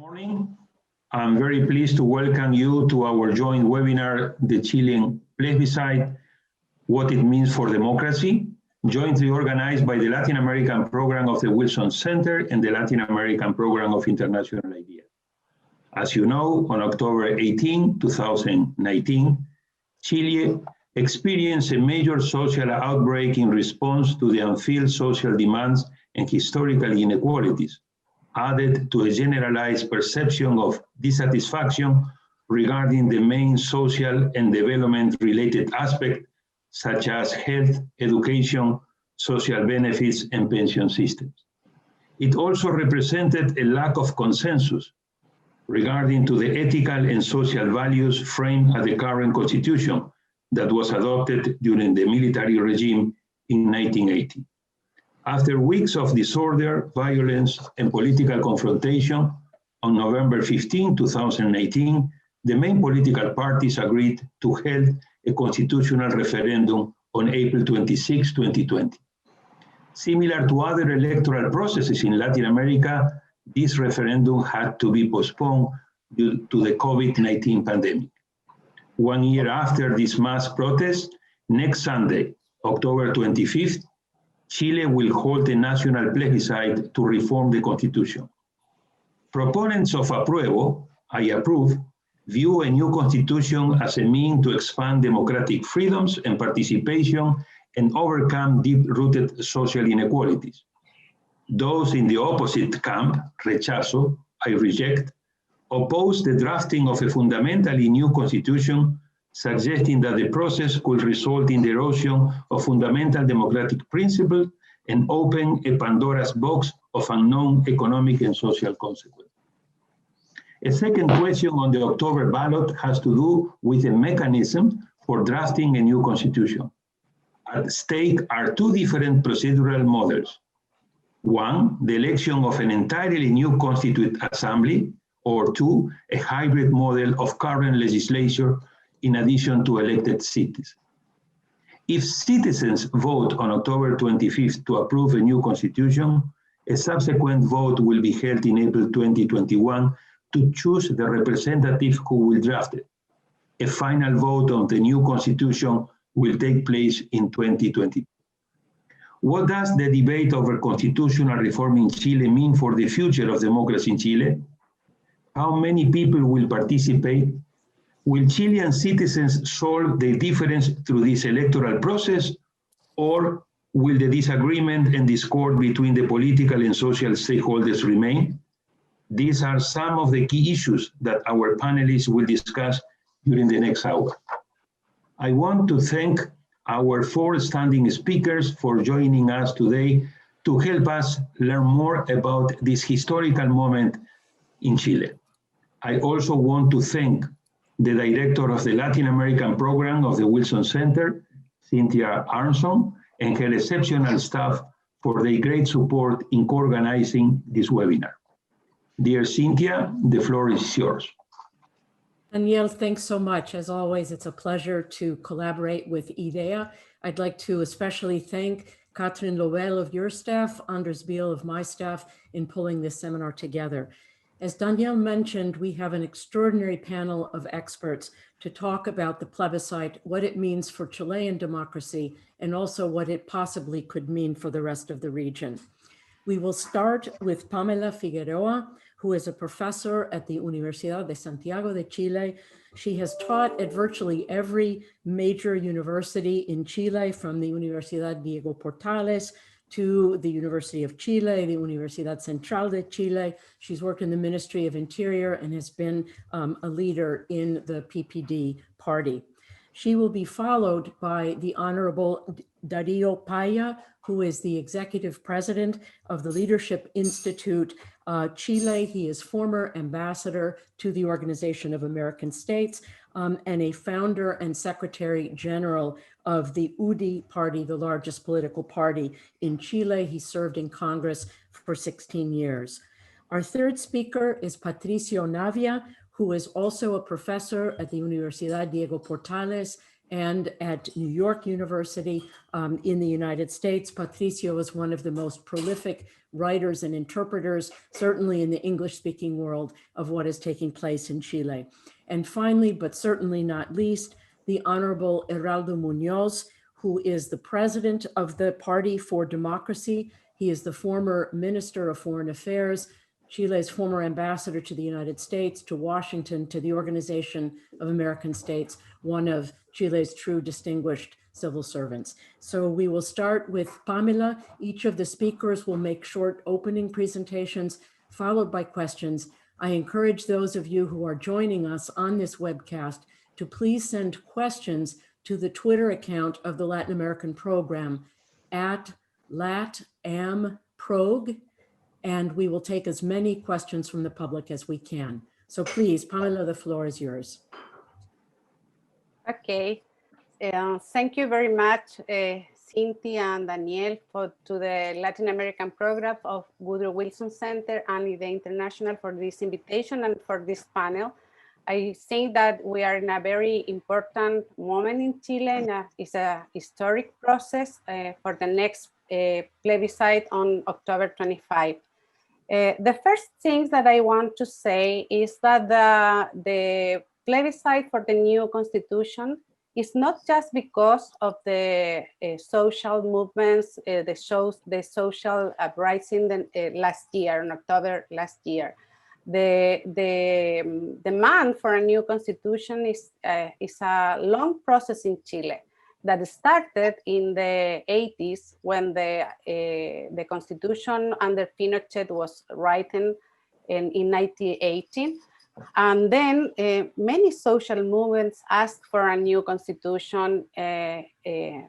Morning. I'm very pleased to welcome you to our joint webinar, The Chilean Plebiscite, What It Means for Democracy, jointly organized by the Latin American Program of the Wilson Center and the Latin American Program of International Ideas. As you know, on October 18, 2019, Chile experienced a major social outbreak in response to the unfilled social demands and historical inequalities, added to a generalized perception of dissatisfaction regarding the main social and development-related aspects such as health, education, social benefits, and pension systems. It also represented a lack of consensus regarding to the ethical and social values framed at the current constitution that was adopted during the military regime in 1980. After weeks of disorder, violence, and political confrontation, on November 15, 2018, the main political parties agreed to hold a constitutional referendum on April 26, 2020. Similar to other electoral processes in Latin America, this referendum had to be postponed due to the COVID-19 pandemic. 1 year after this mass protest, next Sunday, October 25th, Chile will hold a national plebiscite to reform the constitution. Proponents of Apruebo, I approve, view a new constitution as a means to expand democratic freedoms and participation and overcome deep-rooted social inequalities. Those in the opposite camp, Rechazo, I reject, oppose the drafting of a fundamentally new constitution, suggesting that the process could result in the erosion of fundamental democratic principles and open a Pandora's box of unknown economic and social consequences. A second question on the October ballot has to do with a mechanism for drafting a new constitution. At stake are two different procedural models. One, the election of an entirely new constituent assembly, or two, a hybrid model of current legislature in addition to elected cities. If citizens vote on October 25th to approve a new constitution, a subsequent vote will be held in April 2021 to choose the representative who will draft it. A final vote on the new constitution will take place in 2022. What does the debate over constitutional reform in Chile mean for the future of democracy in Chile? How many people will participate? Will Chilean citizens solve the difference through this electoral process, or will the disagreement and discord between the political and social stakeholders remain? These are some of the key issues that our panelists will discuss during the next hour. I want to thank our four standing speakers for joining us today to help us learn more about this historical moment in Chile. I also want to thank the director of the Latin American program of the Wilson Center, Cynthia Armstrong, and her exceptional staff for their great support in co-organizing this webinar. Dear Cynthia, the floor is yours. Daniel, thanks so much. As always, it's a pleasure to collaborate with IDEA. I'd like to especially thank Katrin Lobel of your staff, Anders Biel of my staff in pulling this seminar together. As Daniel mentioned, we have an extraordinary panel of experts to talk about the plebiscite, what it means for Chilean democracy, and also what it possibly could mean for the rest of the region. We will start with Pamela Figueroa, who is a professor at the Universidad de Santiago de Chile. She has taught at virtually every major university in Chile, from the Universidad Diego Portales to the University of Chile, the Universidad Central de Chile. She's worked in the Ministry of Interior and has been a leader in the PPD party. She will be followed by the Honorable Dario Paya, who is the executive president of the Leadership Institute Chile. He is former ambassador to the Organization of American States and a founder and secretary general of the UDI party, the largest political party in Chile. He served in Congress for 16 years. Our third speaker is Patricio Navia, who is also a professor at the Universidad Diego Portales and at New York University in the United States. Patricio is one of the most prolific writers and interpreters, certainly in the English-speaking world, of what is taking place in Chile. And finally, but certainly not least, the Honorable Heraldo Muñoz, who is the president of the Party for Democracy. He is the former Minister of Foreign Affairs, Chile's former ambassador to the United States, to Washington, to the Organization of American States, one of Chile's true distinguished civil servants. So we will start with Pamela. Each of the speakers will make short opening presentations, followed by questions. I encourage those of you who are joining us on this webcast to please send questions to the Twitter account of the Latin American program at LatAmProg, and we will take as many questions from the public as we can. So please, Pamela, the floor is yours. Okay, thank you very much, Cynthia and Daniel, to the Latin American program of Woodrow Wilson Center and the International for this invitation and for this panel. I think that we are in a very important moment in Chile, and it's a historic process for the next plebiscite on October 25. The first thing that I want to say is that the plebiscite for the new constitution is not just because of the social movements, the social uprising last year, in October last year. The demand for a new constitution is a long process in Chile that started in the 80s when the constitution under Pinochet was written in 1918. And then many social movements asked for a new constitution in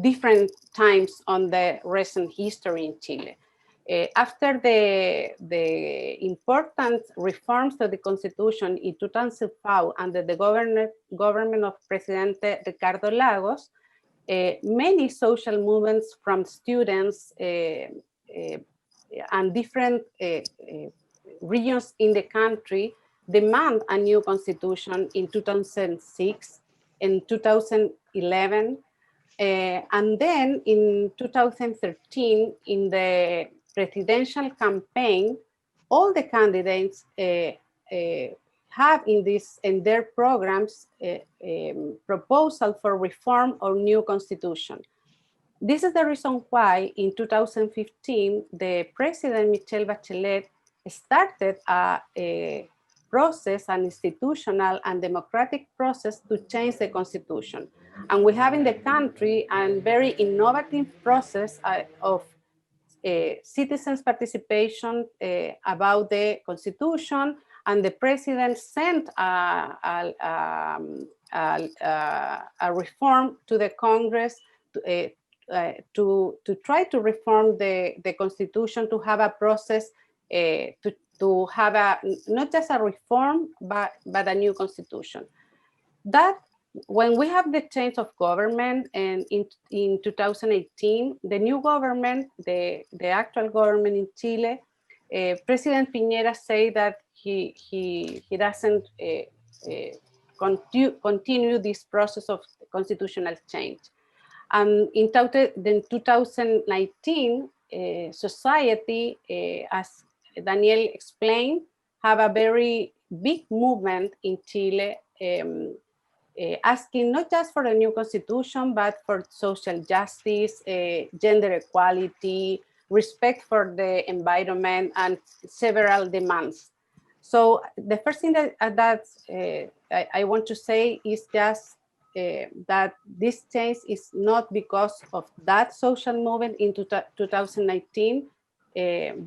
different times on the recent history in Chile. After the important reforms to the constitution in 2005 under the government of Presidente Ricardo Lagos, many social movements from students and different regions in the country demand a new constitution in 2006, in 2011, and then in 2013, in the presidential campaign, all the candidates have in their programs proposal for reform or new constitution. This is the reason why in 2015, the President Michelle Bachelet started a process, an institutional and democratic process to change the constitution. And we have in the country a very innovative process of citizens' participation about the constitution, and the president sent a reform to the Congress to try to reform the constitution, to have a process to have not just a reform, but a new constitution. That when we have the change of government and in 2018, the new government, the actual government in Chile, President Piñera say that he doesn't continue this process of constitutional change. And in 2019, society, as Daniel explained, have a very big movement in Chile asking not just for a new constitution, but for social justice, gender equality, respect for the environment, and several demands. So the first thing that I want to say is just that this change is not because of that social movement in 2019,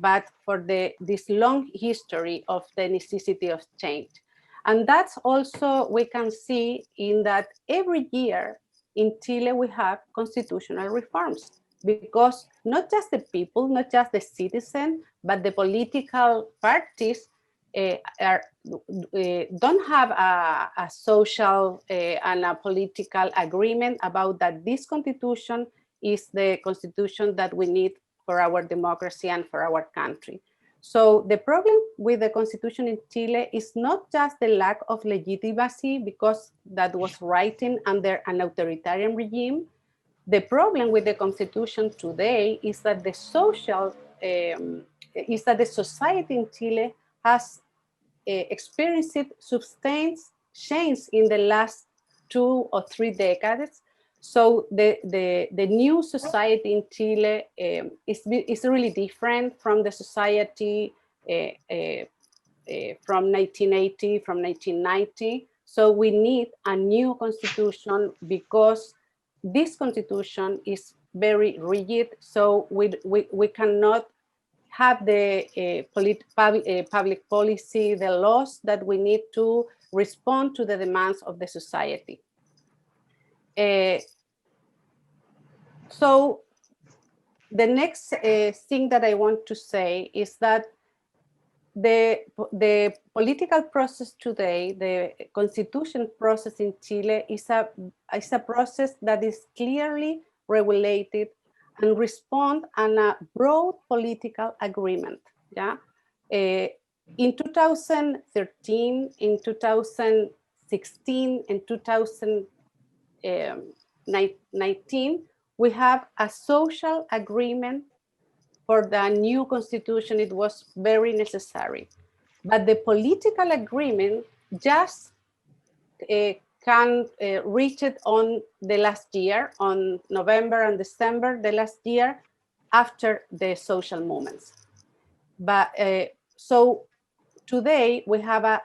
but for this long history of the necessity of change. And that's also, we can see in that every year in Chile we have constitutional reforms, because not just the people, not just the citizen, but the political parties don't have a social and a political agreement about that this constitution is the constitution that we need for our democracy and for our country. So the problem with the constitution in Chile is not just the lack of legitimacy, because that was written under an authoritarian regime. The problem with the constitution today is that the society in Chile has experienced substantial change in the last 2 or 3 decades. So the new society in Chile is really different from the society from 1980, from 1990. So we need a new constitution, because this constitution is very rigid. So we cannot have the public policy, the laws that we need to respond to the demands of the society. So the next thing that I want to say is that the political process today, the constitution process in Chile, is a process that is clearly regulated and respond on a broad political agreement. Yeah, in 2013, in 2016, and 2019, we have a social agreement for the new constitution. It was very necessary, but the political agreement just can reach it on the last year, on November and December the last year, after the social movements. But so today we have a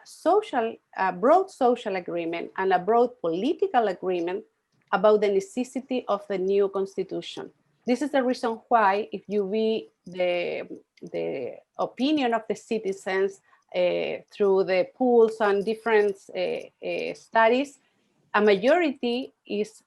broad social agreement and a broad political agreement about the necessity of the new constitution. This is the reason why, if you read the opinion of the citizens through the polls and different studies, a majority is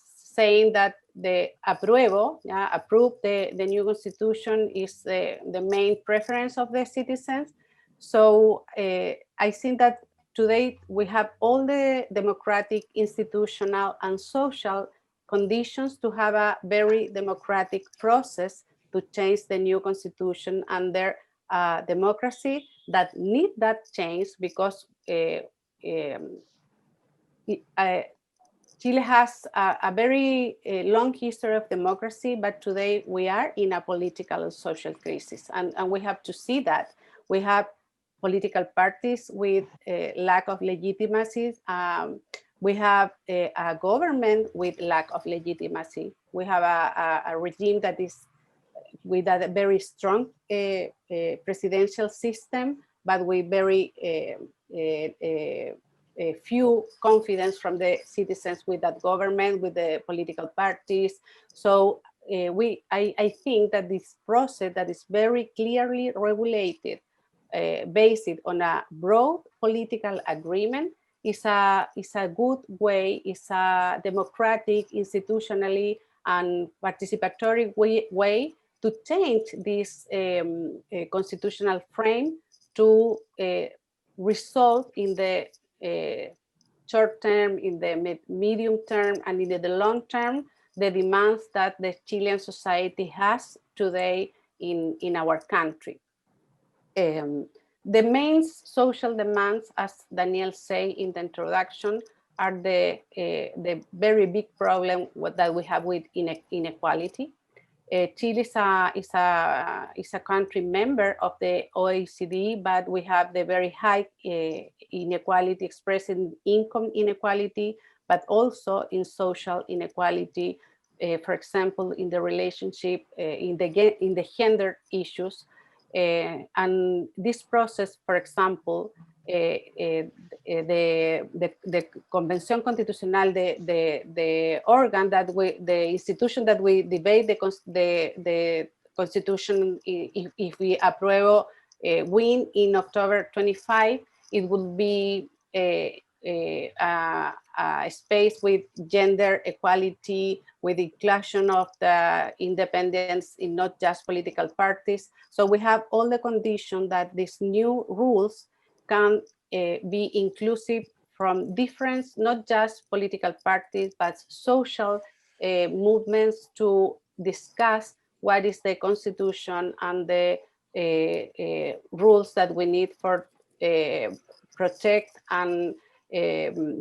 saying that the Apruebo, approve the new constitution, is the main preference of the citizens. So I think that today we have all the democratic, institutional, and social conditions to have a very democratic process to change the new constitution under democracy that need that change, because Chile has a very long history of democracy, but today we are in a political and social crisis, and we have to see that. We have political parties with lack of legitimacy. We have a government with lack of legitimacy. We have a regime that is with a very strong presidential system, but with very few confidence from the citizens with that government, with the political parties. So I think that this process that is very clearly regulated, based on a broad political agreement, is a good way, is a democratic, institutionally, and participatory way to change this constitutional frame to result in the short term, in the medium term, and in the long term, the demands that the Chilean society has today in our country. The main social demands, as Daniel said in the introduction, are the very big problem that we have with inequality. Chile is a country member of the OECD, but we have the very high inequality expressed in income inequality, but also in social inequality. For example, in the relationship, in the gender issues. And this process, for example, the Convención Constitucional, the organ that the institution that we debate the constitution, if we approve win in October 25, it will be a space with gender equality, with the inclusion of the independence in not just political parties. So we have all the conditions that these new rules can be inclusive from different, not just political parties, but social movements to discuss what is the constitution and the rules that we need for protect and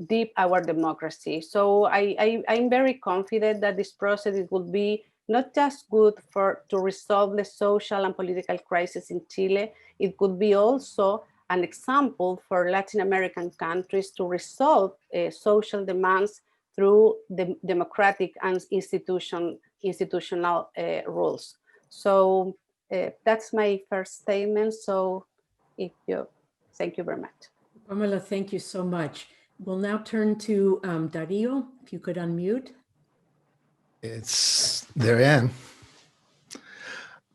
deep our democracy. So I'm very confident that this process it will be not just good to resolve the social and political crisis in Chile, it could be also an example for Latin American countries to resolve social demands through the democratic and institutional rules. So that's my first statement. So thank you very much. Pamela, thank you so much. We'll now turn to Dario, if you could unmute. It's there, Anne.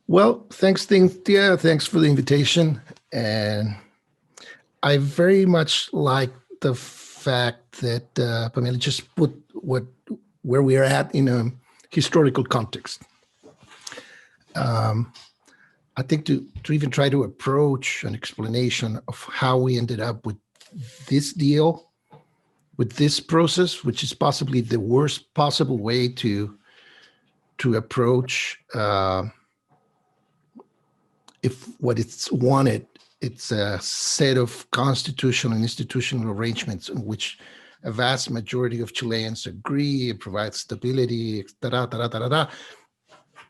Well, thanks, Cynthia. Thanks for the invitation. And I very much like the fact that Pamela just put where we are at in a historical context. I think to even try to approach an explanation of how we ended up with this deal, with this process, which is possibly the worst possible way to approach if what it's wanted, it's a set of constitutional and institutional arrangements in which a vast majority of Chileans agree, it provides stability,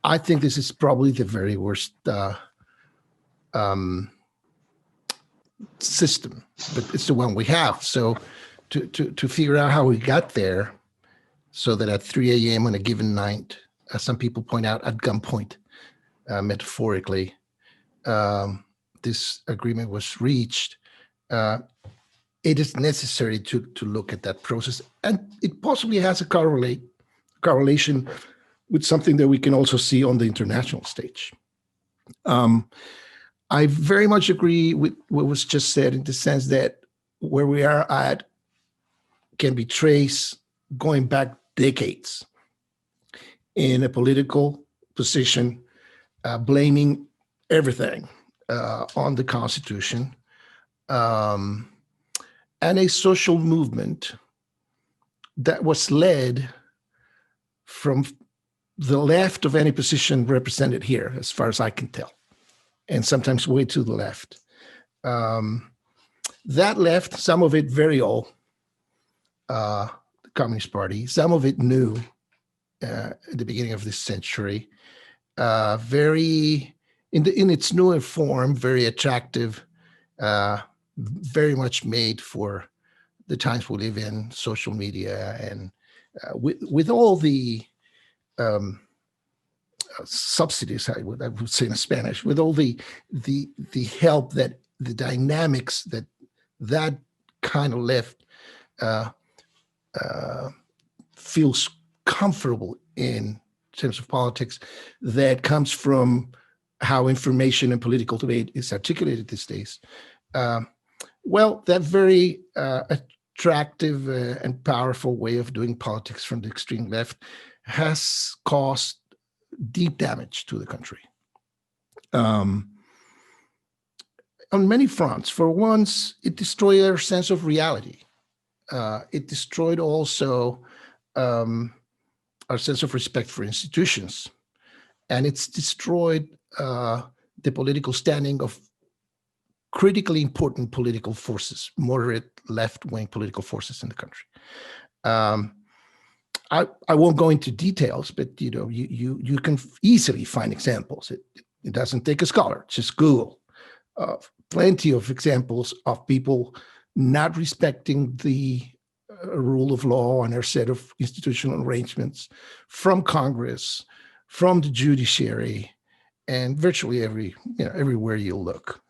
I think this is probably the very worst system, but it's the one we have. So to figure out how we got there, so that at 3 a.m. on a given night, as some people point out, at gunpoint, metaphorically, this agreement was reached. It is necessary to look at that process, and it possibly has a correlation with something that we can also see on the international stage. I very much agree with what was just said in the sense that where we are at can be traced going back decades in a political position, blaming everything on the Constitution, and a social movement that was led from the left of any position represented here, as far as I can tell, and sometimes way to the left. That left, some of it very old, the Communist Party, some of it new at the beginning of this century, very, in its newer form, very attractive, very much made for the times we live in, social media, and with all the subsidies, I would say in Spanish, with all the help that the dynamics that kind of left feels comfortable in terms of politics, that comes from how information and political debate is articulated these days. Well, that very attractive and powerful way of doing politics from the extreme left has caused deep damage to the country. On many fronts. For once, it destroyed our sense of reality. It destroyed also our sense of respect for institutions. And it's destroyed the political standing of critically important political forces, moderate left-wing political forces in the country. I won't go into details, but you can easily find examples. It doesn't take a scholar, just Google. Plenty of examples of people not respecting the rule of law and our set of institutional arrangements from Congress, from the judiciary, and virtually everywhere you look.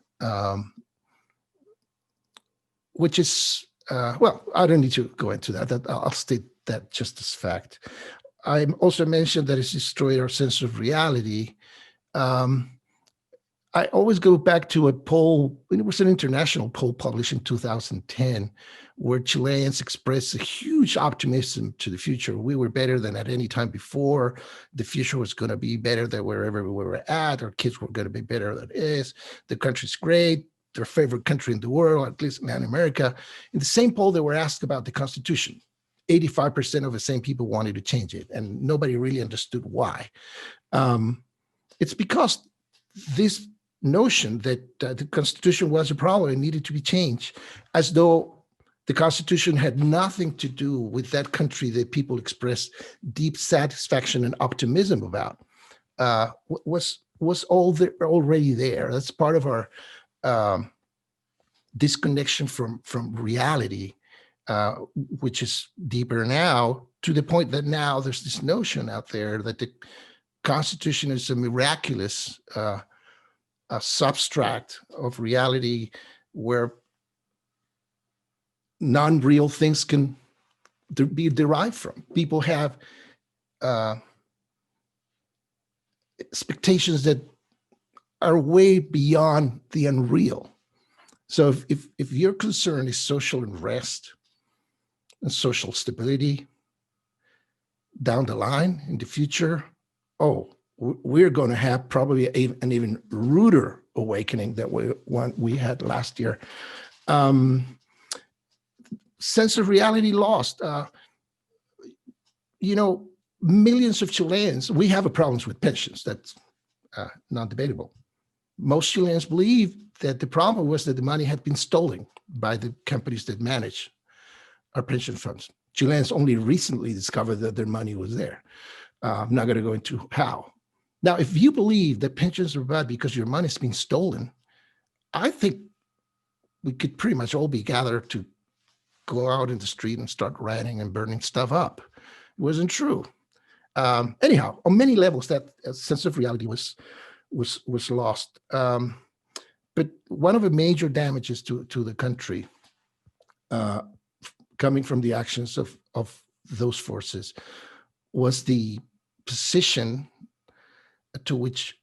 Which is, well, I don't need to go into that. I'll state that just as fact. I also mentioned that it's destroyed our sense of reality. I always go back to a poll, it was an international poll published in 2010, where Chileans expressed a huge optimism to the future. We were better than at any time before. The future was going to be better than wherever we were at. Our kids were going to be better than it is. The country's great. Their favorite country in the world, at least in Latin America. In the same poll, they were asked about the Constitution. 85% of the same people wanted to change it, and nobody really understood why. It's because this notion that the Constitution was a problem and needed to be changed, as though the Constitution had nothing to do with that country that people expressed deep satisfaction and optimism about, was already there. That's part of our disconnection from reality, which is deeper now, to the point that now there's this notion out there that the Constitution is a miraculous a substract of reality where non-real things can be derived from. People have expectations that are way beyond the unreal. So if your concern is social unrest and social stability down the line in the future, we're going to have probably an even ruder awakening than one we had last year. Sense of reality lost. Millions of Chileans, we have a problem with pensions. That's not debatable. Most Chileans believe that the problem was that the money had been stolen by the companies that manage our pension funds. Chileans only recently discovered that their money was there. I'm not going to go into how. Now, if you believe that pensions are bad because your money's been stolen, I think we could pretty much all be gathered to go out in the street and start rioting and burning stuff up. It wasn't true. Anyhow, on many levels, that sense of reality was lost. But one of the major damages to the country coming from the actions of those forces was the position to which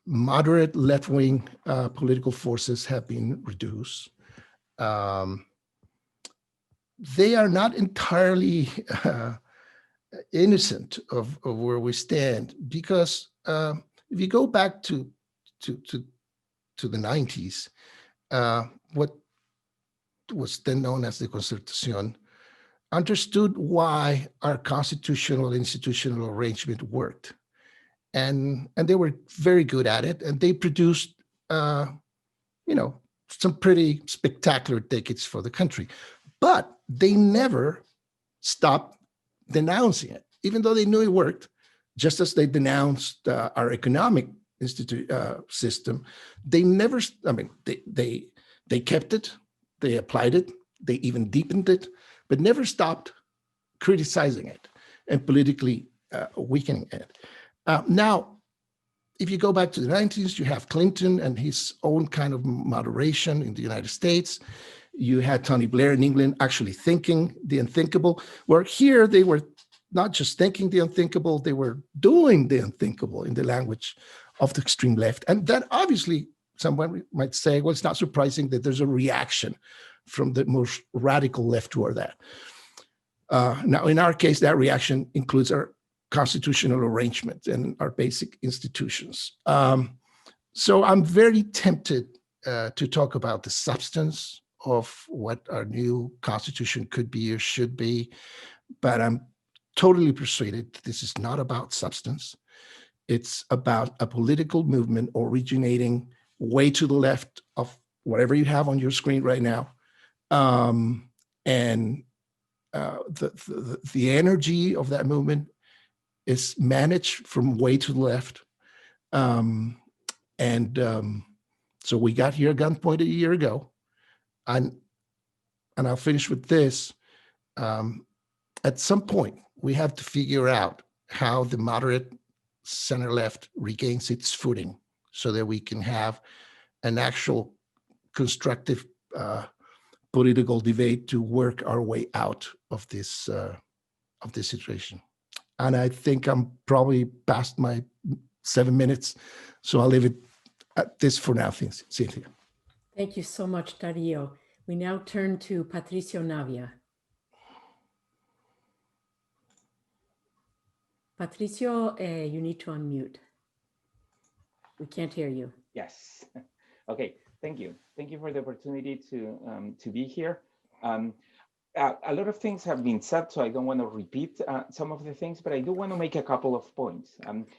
moderate left-wing political forces have been reduced. They are not entirely innocent of where we stand, because if you go back to the 90s, what was then known as the Constitución understood why our constitutional institutional arrangement worked. And they were very good at it, and they produced, some pretty spectacular decades for the country. But they never stopped denouncing it, even though they knew it worked. Just as they denounced our economic system, they never. They kept it, they applied it, they even deepened it, but never stopped criticizing it and politically weakening it. Now, if you go back to the 90s, you have Clinton and his own kind of moderation in the United States. You had Tony Blair in England actually thinking the unthinkable, where here they were not just thinking the unthinkable, they were doing the unthinkable in the language of the extreme left. And that obviously, someone might say, well, it's not surprising that there's a reaction from the most radical left toward that. Now, in our case, that reaction includes our constitutional arrangement and our basic institutions. So I'm very tempted to talk about the substance of what our new constitution could be or should be, but I'm totally persuaded that this is not about substance. It's about a political movement originating way to the left of whatever you have on your screen right now. And the energy of that movement is managed from way to the left. So we got here at gunpoint a year ago. And I'll finish with this. At some point, we have to figure out how the moderate center left regains its footing so that we can have an actual constructive political debate to work our way out of this situation. And I think I'm probably past my 7 minutes, so I'll leave it at this for now, Cynthia. Thank you so much, Dario. We now turn to Patricio Navia. Patricio, you need to unmute. We can't hear you. Yes. Okay. Thank you. Thank you for the opportunity to be here. a lot of things have been said, so I don't want to repeat some of the things, but I do want to make a couple of points.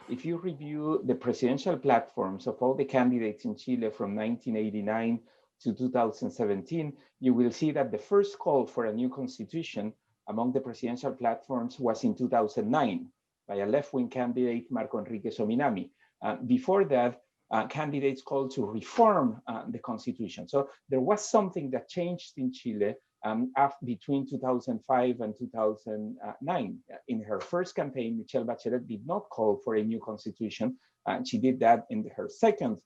If you review the presidential platforms of all the candidates in Chile from 1989 to 2017, you will see that the first call for a new constitution among the presidential platforms was in 2009 by a left-wing candidate, Marco Enrique Sominami. Before that, candidates called to reform the constitution. So there was something that changed in Chile between 2005 and 2009. In her first campaign, Michelle Bachelet did not call for a new constitution. She did that in her second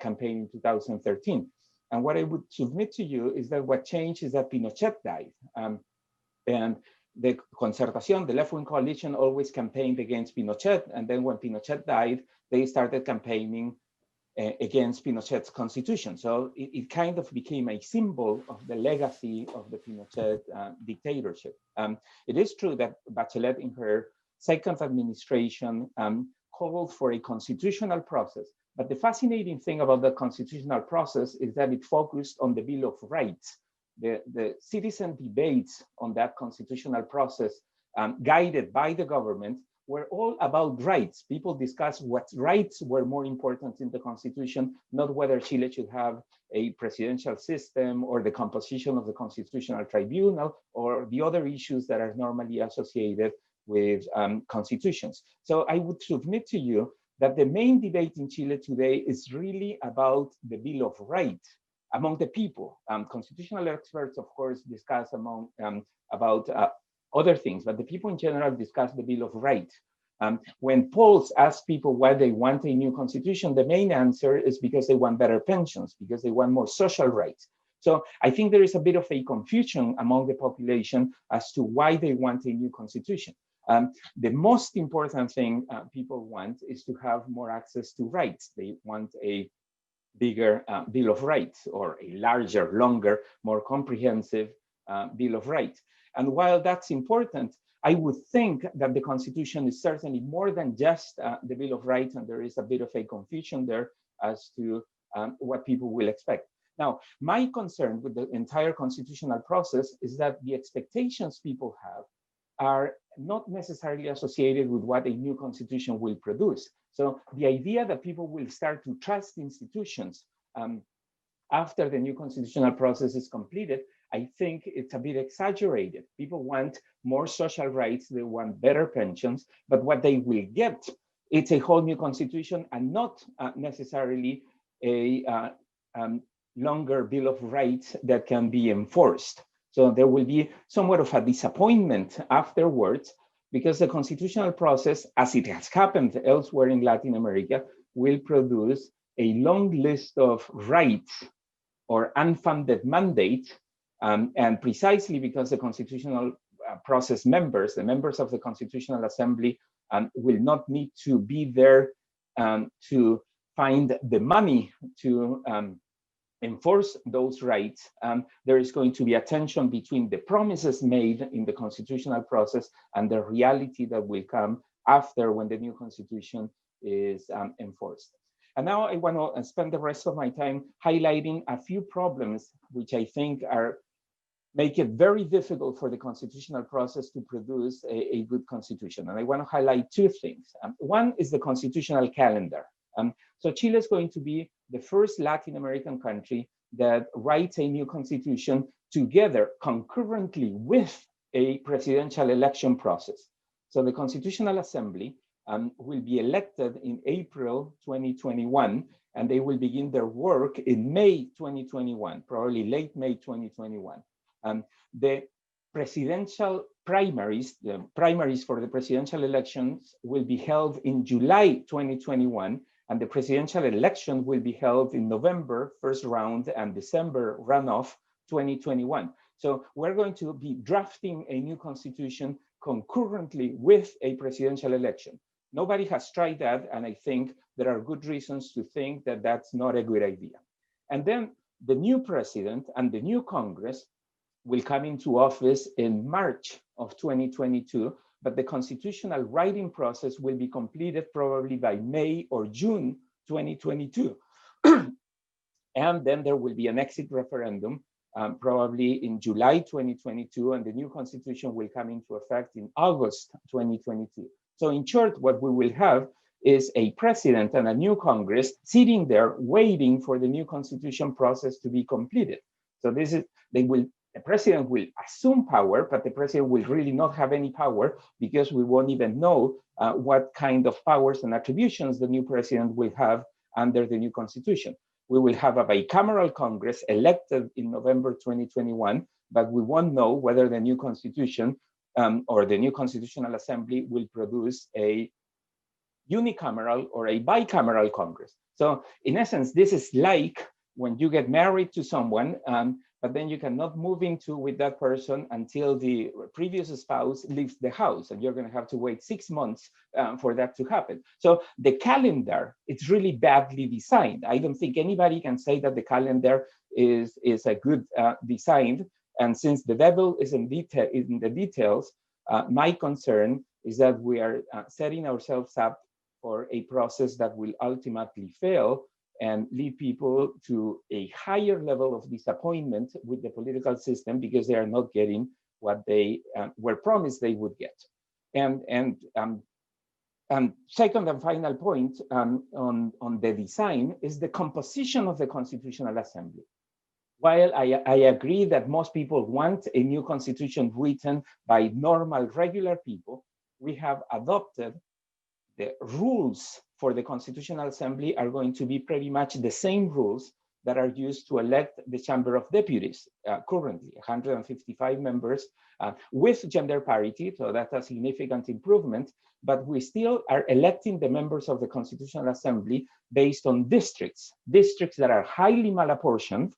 campaign in 2013. And what I would submit to you is that what changed is that Pinochet died. And the Concertación, the left-wing coalition, always campaigned against Pinochet. And then when Pinochet died, they started campaigning against Pinochet's constitution. So it kind of became a symbol of the legacy of the Pinochet dictatorship. It is true that Bachelet in her second administration called for a constitutional process. But the fascinating thing about the constitutional process is that it focused on the Bill of Rights. The citizen debates on that constitutional process guided by the government were all about rights. People discussed what rights were more important in the constitution, not whether Chile should have a presidential system or the composition of the constitutional tribunal or the other issues that are normally associated with constitutions. So I would submit to you that the main debate in Chile today is really about the Bill of Rights among the people. Constitutional experts, of course, discuss about other things, but the people in general discuss the Bill of Rights. When polls ask people why they want a new constitution, the main answer is because they want better pensions, because they want more social rights. So I think there is a bit of a confusion among the population as to why they want a new constitution. The most important thing people want is to have more access to rights. They want a bigger Bill of Rights, or a larger, longer, more comprehensive Bill of Rights. And while that's important, I would think that the Constitution is certainly more than just the Bill of Rights, and there is a bit of a confusion there as to what people will expect. Now, my concern with the entire constitutional process is that the expectations people have are not necessarily associated with what a new constitution will produce. So the idea that people will start to trust institutions after the new constitutional process is completed, I think it's a bit exaggerated. People want more social rights, they want better pensions, but what they will get, it's a whole new constitution and not necessarily a longer Bill of Rights that can be enforced. So there will be somewhat of a disappointment afterwards, because the constitutional process, as it has happened elsewhere in Latin America, will produce a long list of rights or unfunded mandates. And precisely because the constitutional process members, the members of the Constitutional Assembly, will not need to be there to find the money to enforce those rights, there is going to be a tension between the promises made in the constitutional process and the reality that will come after, when the new constitution is enforced. And now I want to spend the rest of my time highlighting a few problems which I think make it very difficult for the constitutional process to produce a good constitution. And I want to highlight two things. One is the constitutional calendar. So Chile is going to be the first Latin American country that writes a new constitution together, concurrently with a presidential election process. So the Constitutional Assembly will be elected in April 2021, and they will begin their work in May 2021, probably late May 2021. The presidential primaries, the primaries for the presidential elections, will be held in July 2021, and the presidential election will be held in November, first round, and December runoff 2021. So we're going to be drafting a new constitution concurrently with a presidential election. Nobody has tried that, and I think there are good reasons to think that that's not a good idea. And then the new president and the new Congress will come into office in March of 2022, but the constitutional writing process will be completed probably by May or June 2022. And then there will be an exit referendum probably in July 2022, and the new constitution will come into effect in August 2022. So in short, what we will have is a president and a new Congress sitting there waiting for the new constitution process to be completed. So this is, the president will assume power, but the president will really not have any power because we won't even know what kind of powers and attributions the new president will have under the new constitution. We will have a bicameral Congress elected in November 2021, but we won't know whether the new constitution or the new Constitutional Assembly will produce a unicameral or a bicameral Congress. So in essence, this is like when you get married to someone, but then you cannot move into with that person until the previous spouse leaves the house, and you're going to have to wait 6 months for that to happen. So the calendar, it's really badly designed. I don't think anybody can say that the calendar is a good design. And since the devil is in the details, my concern is that we are setting ourselves up for a process that will ultimately fail and lead people to a higher level of disappointment with the political system because they are not getting what they were promised they would get. And second and final point on the design is the composition of the Constitutional Assembly. While I agree that most people want a new constitution written by normal, regular people, we have adopted the rules for the Constitutional Assembly are going to be pretty much the same rules that are used to elect the Chamber of Deputies currently, 155 members with gender parity, so that's a significant improvement, but we still are electing the members of the Constitutional Assembly based on districts that are highly malapportioned.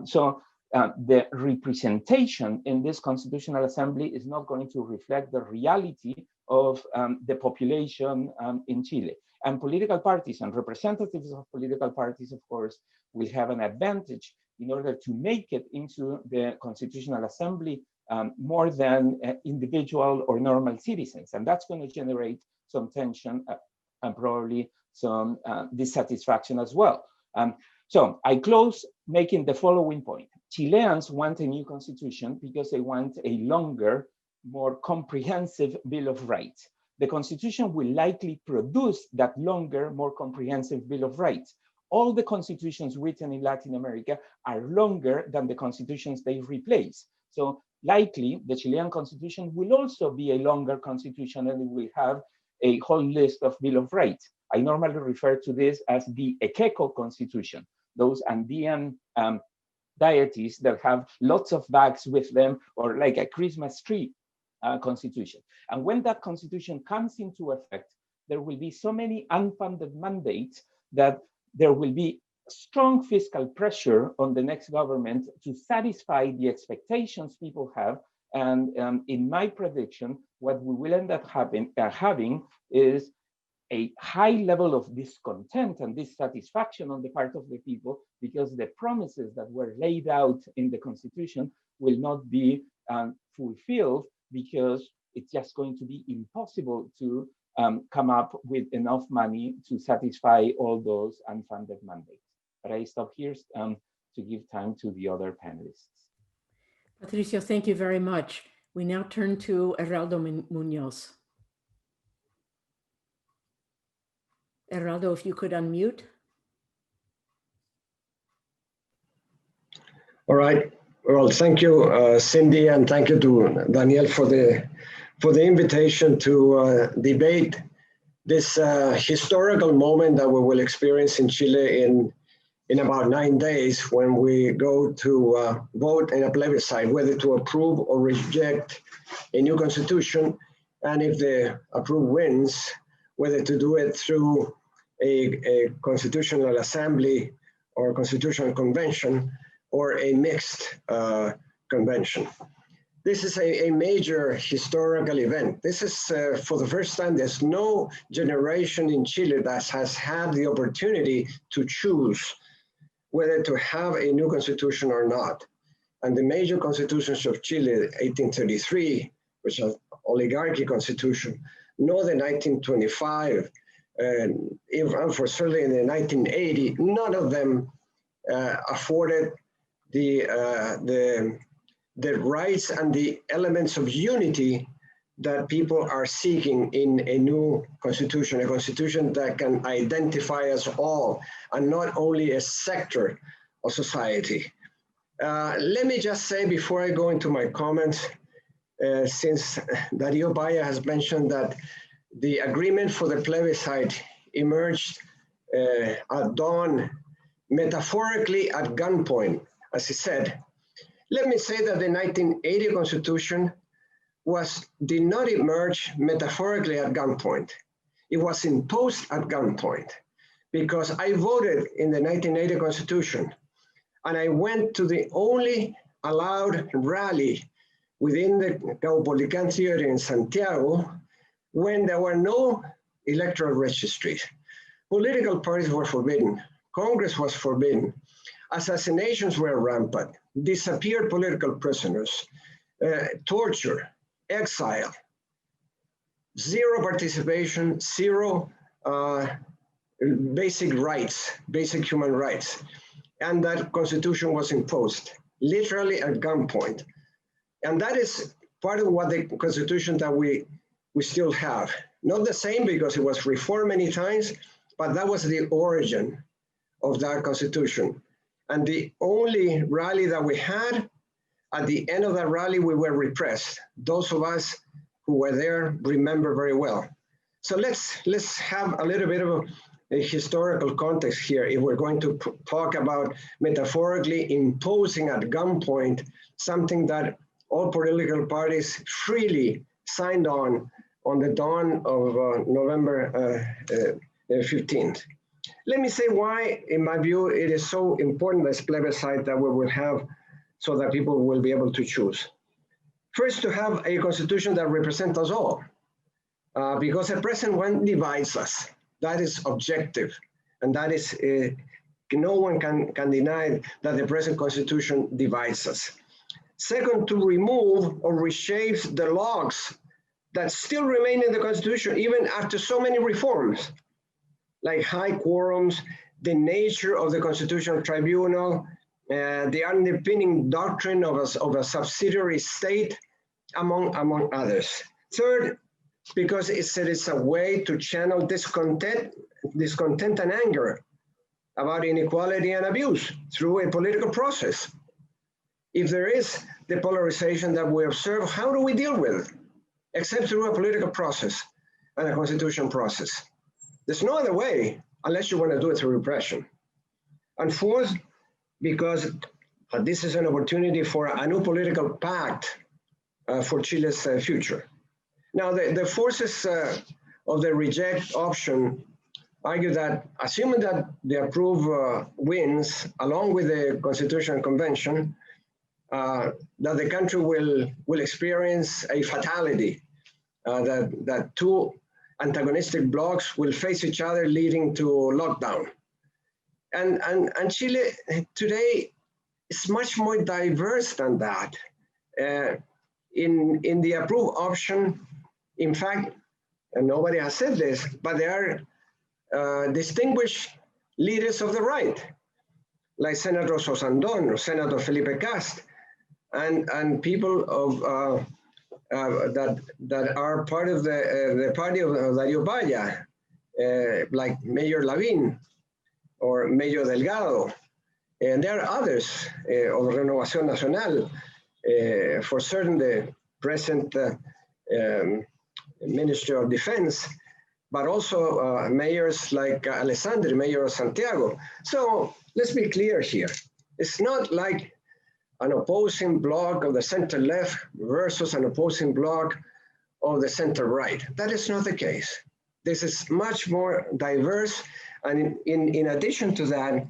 So the representation in this Constitutional Assembly is not going to reflect the reality of the population in Chile. And political parties and representatives of political parties, of course, will have an advantage in order to make it into the Constitutional Assembly more than individual or normal citizens. And that's going to generate some tension and probably some dissatisfaction as well. So I close making the following point. Chileans want a new constitution because they want a longer, more comprehensive Bill of Rights. The constitution will likely produce that longer, more comprehensive Bill of Rights. All the constitutions written in Latin America are longer than the constitutions they replace. So likely the Chilean constitution will also be a longer constitution and it will have a whole list of Bill of Rights. I normally refer to this as the Equeco constitution, those Andean deities that have lots of bags with them, or like a Christmas tree constitution. And when that constitution comes into effect, there will be so many unfunded mandates that there will be strong fiscal pressure on the next government to satisfy the expectations people have. And in my prediction, what we will end up having is a high level of discontent and dissatisfaction on the part of the people because the promises that were laid out in the Constitution will not be fulfilled because it's just going to be impossible to come up with enough money to satisfy all those unfunded mandates. But I stop here to give time to the other panelists. Patricio, thank you very much. We now turn to Heraldo Munoz. Heraldo, if you could unmute. All right. Well, thank you, Cindy, and thank you to Daniel for the invitation to debate this historical moment that we will experience in Chile in about 9 days when we go to vote in a plebiscite, whether to approve or reject a new constitution, and if the approve wins, whether to do it through a constitutional assembly or constitutional convention or a mixed convention. This is a major historical event. This is for the first time, there's no generation in Chile that has had the opportunity to choose whether to have a new constitution or not. And the major constitutions of Chile, 1833, which is an oligarchy constitution, nor the 1925, and even unfortunately in the 1980, none of them afforded the rights and the elements of unity that people are seeking in a new constitution, a constitution that can identify us all and not only a sector of society. Let me just say before I go into my comments, since Darío Paya has mentioned that the agreement for the plebiscite emerged at dawn, metaphorically at gunpoint, as he said. Let me say that the 1980 Constitution did not emerge metaphorically at gunpoint. It was imposed at gunpoint because I voted in the 1980 Constitution and I went to the only allowed rally within the Caupolicán Theater in Santiago when there were no electoral registries. Political parties were forbidden. Congress was forbidden. Assassinations were rampant. Disappeared political prisoners. Torture. Exile. Zero participation. Zero basic rights. Basic human rights. And that constitution was imposed. Literally at gunpoint. And that is part of what the constitution that we still have. Not the same because it was reformed many times, but that was the origin of that constitution. And the only rally that we had, at the end of that rally, we were repressed. Those of us who were there remember very well. So let's have a little bit of a historical context here if we're going to talk about metaphorically imposing at gunpoint something that all political parties freely signed on the dawn of November 15th. Let me say why, in my view, it is so important, this plebiscite that we will have so that people will be able to choose. First, to have a constitution that represents us all, because the present one divides us. That is objective, and that is, no one can deny that the present constitution divides us. Second, to remove or reshape the logs that still remain in the constitution, even after so many reforms, like high quorums, the nature of the constitutional tribunal, the underpinning doctrine of a subsidiary state, among others. Third, because it's a way to channel discontent and anger about inequality and abuse through a political process. If there is the polarization that we observe, how do we deal with it? Except through a political process and a constitution process. There's no other way unless you want to do it through repression. And fourth, because this is an opportunity for a new political pact for Chile's future. Now, the forces of the reject option argue that, assuming that the approve wins, along with the Constitutional Convention, that the country will experience a fatality, that two antagonistic blocs will face each other, leading to lockdown. And Chile today is much more diverse than that. In the approve option, in fact, and nobody has said this, but there are distinguished leaders of the right, like Senator Sosandón or Senator Felipe Cast, and people of that are part of the party of Darío Paya, like Mayor Lavín or Mayor Delgado, and there are others of Renovación Nacional, for certain the present Minister of Defense, but also mayors like Alessandri, Mayor of Santiago. So let's be clear here. It's not like an opposing bloc of the center left versus an opposing bloc of the center right. That is not the case. This is much more diverse. And in addition to that,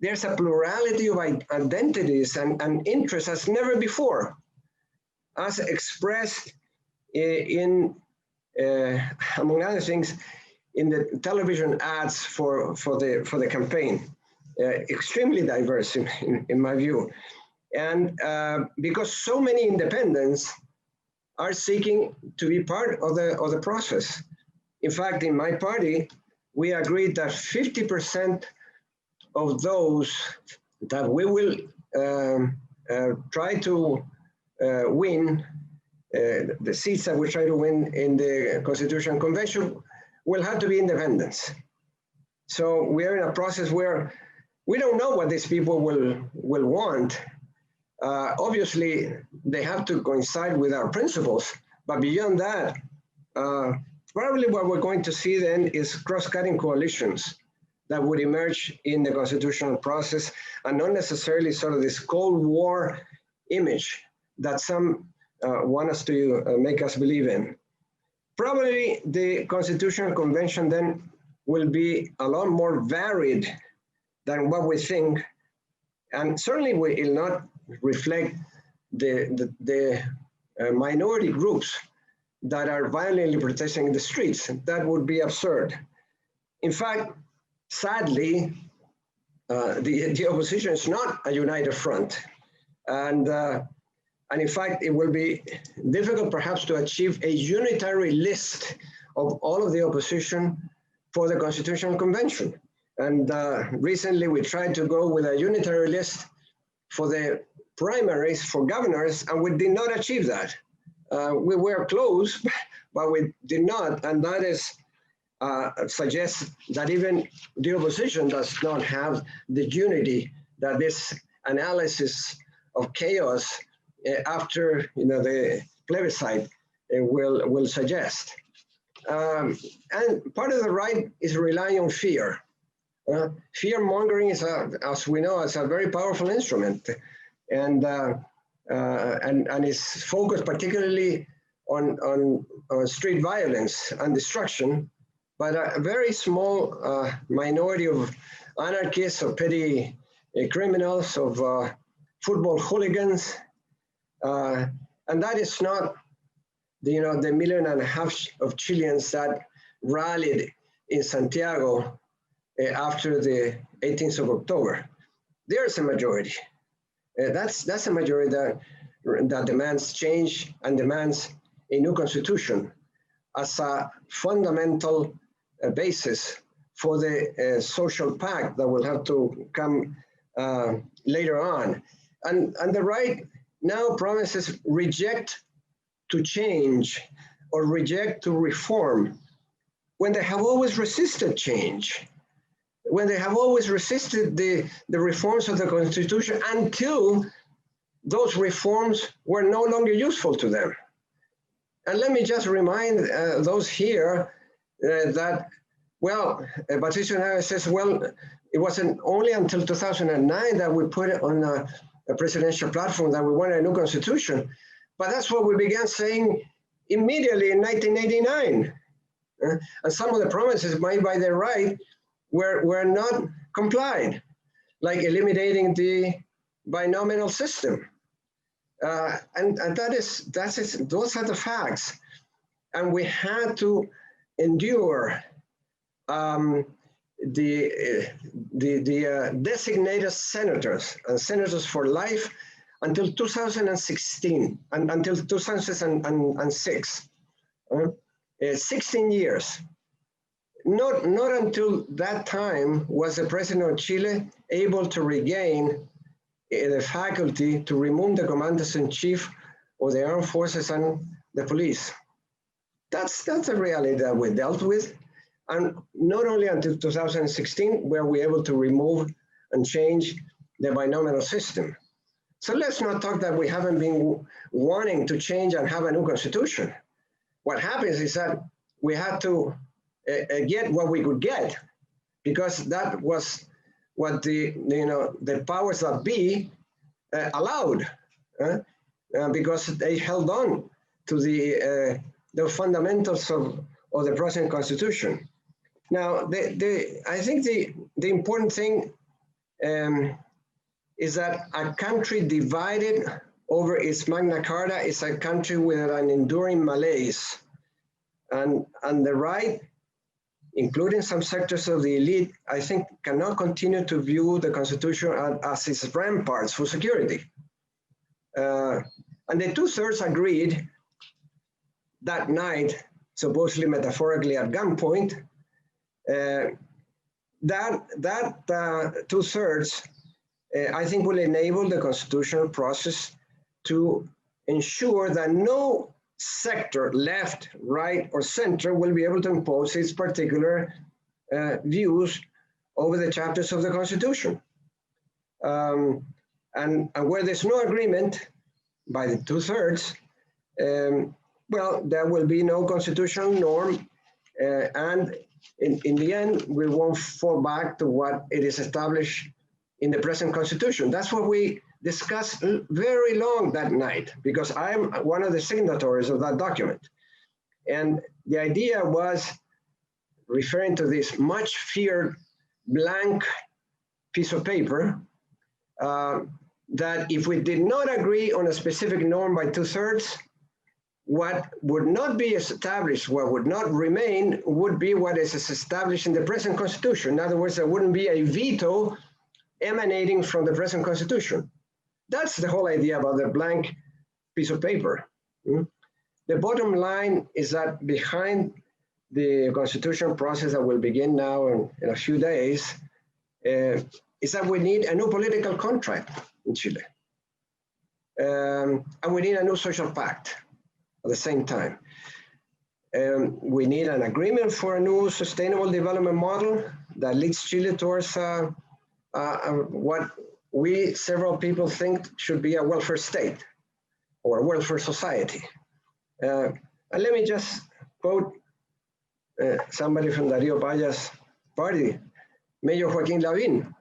there's a plurality of identities and interests as never before, as expressed in among other things, in the television ads for the campaign. Extremely diverse in my view. And because so many independents are seeking to be part of the process. In fact, in my party, we agreed that 50% of those that we will try to win the seats that we try to win in the Constitutional Convention will have to be independents. So we are in a process where we don't know what these people will want. Obviously, they have to coincide with our principles, but beyond that, probably what we're going to see then is cross-cutting coalitions that would emerge in the constitutional process, and not necessarily sort of this Cold War image that some want us to make us believe in. Probably the Constitutional Convention then will be a lot more varied than what we think, and certainly will not reflect the minority groups that are violently protesting in the streets. That would be absurd. In fact, sadly, the opposition is not a united front. And in fact, it will be difficult perhaps to achieve a unitary list of all of the opposition for the Constitutional Convention. And recently we tried to go with a unitary list for the primaries for governors, and we did not achieve that. We were close, but we did not, and that is suggests that even the opposition does not have the unity that this analysis of chaos after the plebiscite will suggest. And part of the right is relying on fear. Fear mongering is, as we know, is a very powerful instrument, and is focused particularly on street violence and destruction. But a very small minority of anarchists, of petty criminals, of football hooligans, and that is not the 1.5 million of Chileans that rallied in Santiago after the 18th of October. There's a majority. That's a majority that demands change and demands a new constitution as a fundamental basis for the social pact that will have to come later on. And the right now promises reject to change or reject to reform when they have always resisted change, when they have always resisted the reforms of the Constitution until those reforms were no longer useful to them. And let me just remind those here that, well, Patricio Naves says, well, it wasn't only until 2009 that we put it on a presidential platform that we wanted a new constitution, but that's what we began saying immediately in 1989. And some of the promises made by the right were not complied, like eliminating the binominal system. And those are the facts. And we had to endure the designated senators and senators for life until 2016, and until 2006, 16 years. Not until that time was the president of Chile able to regain the faculty to remove the commanders-in-chief of the armed forces and the police. That's a reality that we dealt with. And not only until 2016 were we able to remove and change the binominal system. So let's not talk that we haven't been wanting to change and have a new constitution. What happens is that we had to get what we could get, because that was what the powers that be allowed, because they held on to the fundamentals of the present constitution. Now, I think the important thing is that a country divided over its Magna Carta is a country with an enduring malaise. And the right, including some sectors of the elite, I think cannot continue to view the Constitution as its ramparts for security. And the 2/3 agreed that night, supposedly metaphorically at gunpoint, that 2/3 I think will enable the constitutional process to ensure that no sector, left, right, or center, will be able to impose its particular views over the chapters of the Constitution. And where there's no agreement by the 2/3, well, there will be no constitutional norm, and in the end, we won't fall back to what it is established in the present Constitution. That's what we discussed very long that night, because I'm one of the signatories of that document. And the idea was, referring to this much feared blank piece of paper, that if we did not agree on a specific norm by 2/3, what would not be established, what would not remain, would be what is established in the present Constitution. In other words, there wouldn't be a veto emanating from the present Constitution. That's the whole idea about the blank piece of paper. The bottom line is that behind the constitutional process that will begin now in a few days, is that we need a new political contract in Chile. And we need a new social pact at the same time. We need an agreement for a new sustainable development model that leads Chile towards what several people think should be a welfare state or a welfare society. And let me just quote somebody from Darío Paya's party, Mayor Joaquín Lavín,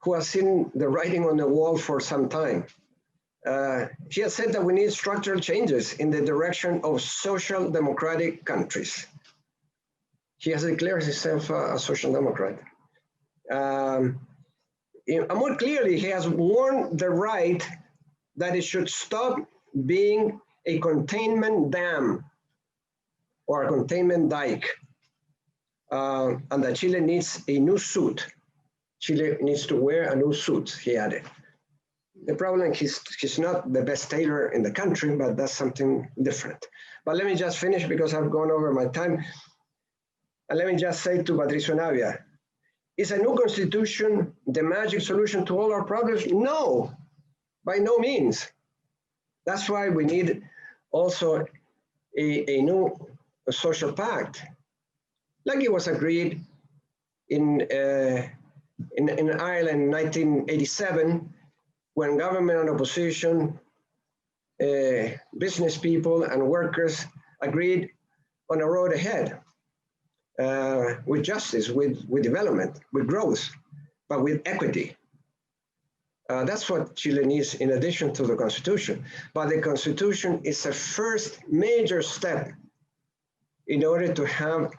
who has seen the writing on the wall for some time. He has said that we need structural changes in the direction of social democratic countries. He has declared himself a social democrat. And more clearly, he has warned the right that it should stop being a containment dam or a containment dike, and that Chile needs a new suit. Chile needs to wear a new suit, he added. The problem, he's not the best tailor in the country, but that's something different. But let me just finish because I've gone over my time. And let me just say to Patricio Navia, is a new constitution the magic solution to all our problems? No, by no means. That's why we need also a new social pact, like it was agreed in Ireland in 1987, when government and opposition, business people and workers agreed on a road ahead with justice, with development, with growth, but with equity. That's what Chile needs in addition to the Constitution. But the Constitution is a first major step in order to have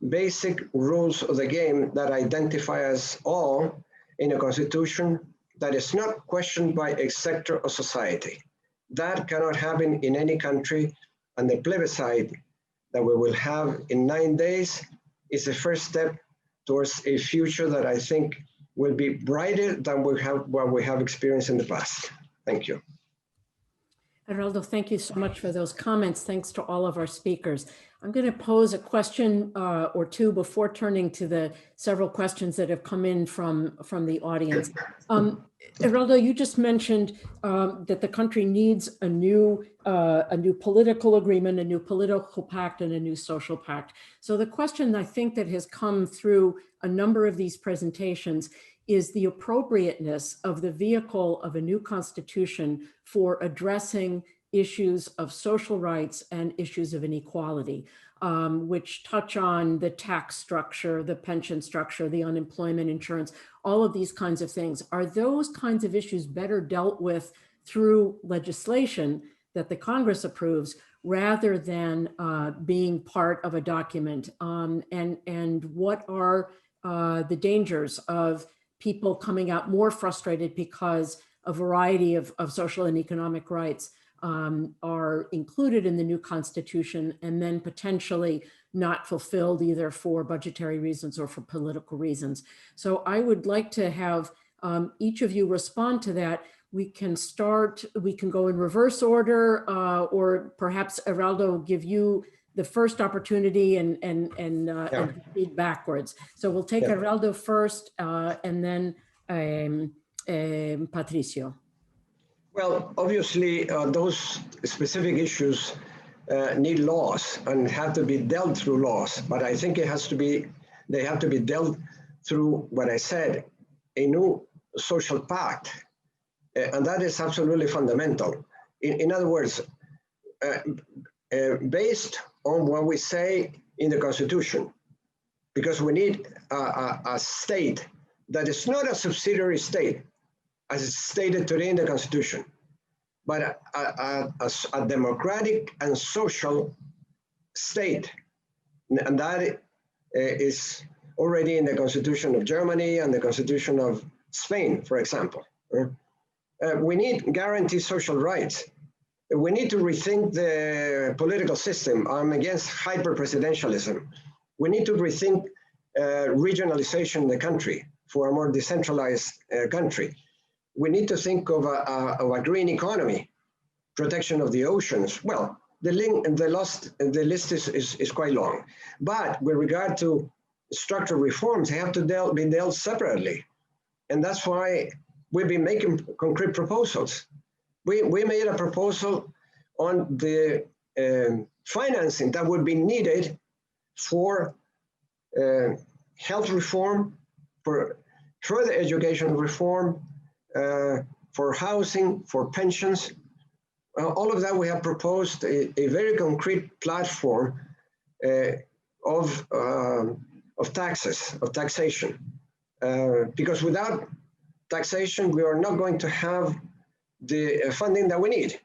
basic rules of the game that identify us all in a Constitution that is not questioned by a sector of society. That cannot happen in any country, and the plebiscite that we will have in 9 days is the first step towards a future that I think will be brighter than what we have experienced in the past. Thank you. Geraldo, thank you so much for those comments. Thanks to all of our speakers. I'm going to pose a question or two before turning to the several questions that have come in from the audience. Geraldo, you just mentioned that the country needs a new political agreement, a new political pact, and a new social pact. So the question I think that has come through a number of these presentations is the appropriateness of the vehicle of a new constitution for addressing issues of social rights and issues of inequality, which touch on the tax structure, the pension structure, the unemployment insurance, all of these kinds of things. Are those kinds of issues better dealt with through legislation that the Congress approves rather than being part of a document? And what are the dangers of people coming out more frustrated because a variety of social and economic rights are included in the new constitution and then potentially not fulfilled either for budgetary reasons or for political reasons? So I would like to have each of you respond to that. We can go in reverse order, or perhaps Geraldo will give you the first opportunity and feed backwards. So we'll take Geraldo first, and then Patricio? Well, obviously, those specific issues need laws and have to be dealt through laws. But I think they have to be dealt through what I said, a new social pact. And that is absolutely fundamental. In other words, based on what we say in the Constitution, because we need a state that is not a subsidiary state, as it's stated today in the Constitution, but a democratic and social state. And that is already in the Constitution of Germany and the Constitution of Spain, for example. We need guaranteed social rights. We need to rethink the political system. I'm against hyper-presidentialism. We need to rethink regionalization in the country for a more decentralized country. We need to think of a green economy, protection of the oceans. Well, the list is quite long. But with regard to structural reforms, they have to be dealt separately. And that's why we've been making concrete proposals. We made a proposal on the financing that would be needed for health reform, for further education reform, for housing, for pensions. All of that we have proposed a very concrete platform of taxation. Because without taxation, we are not going to have the funding that we need.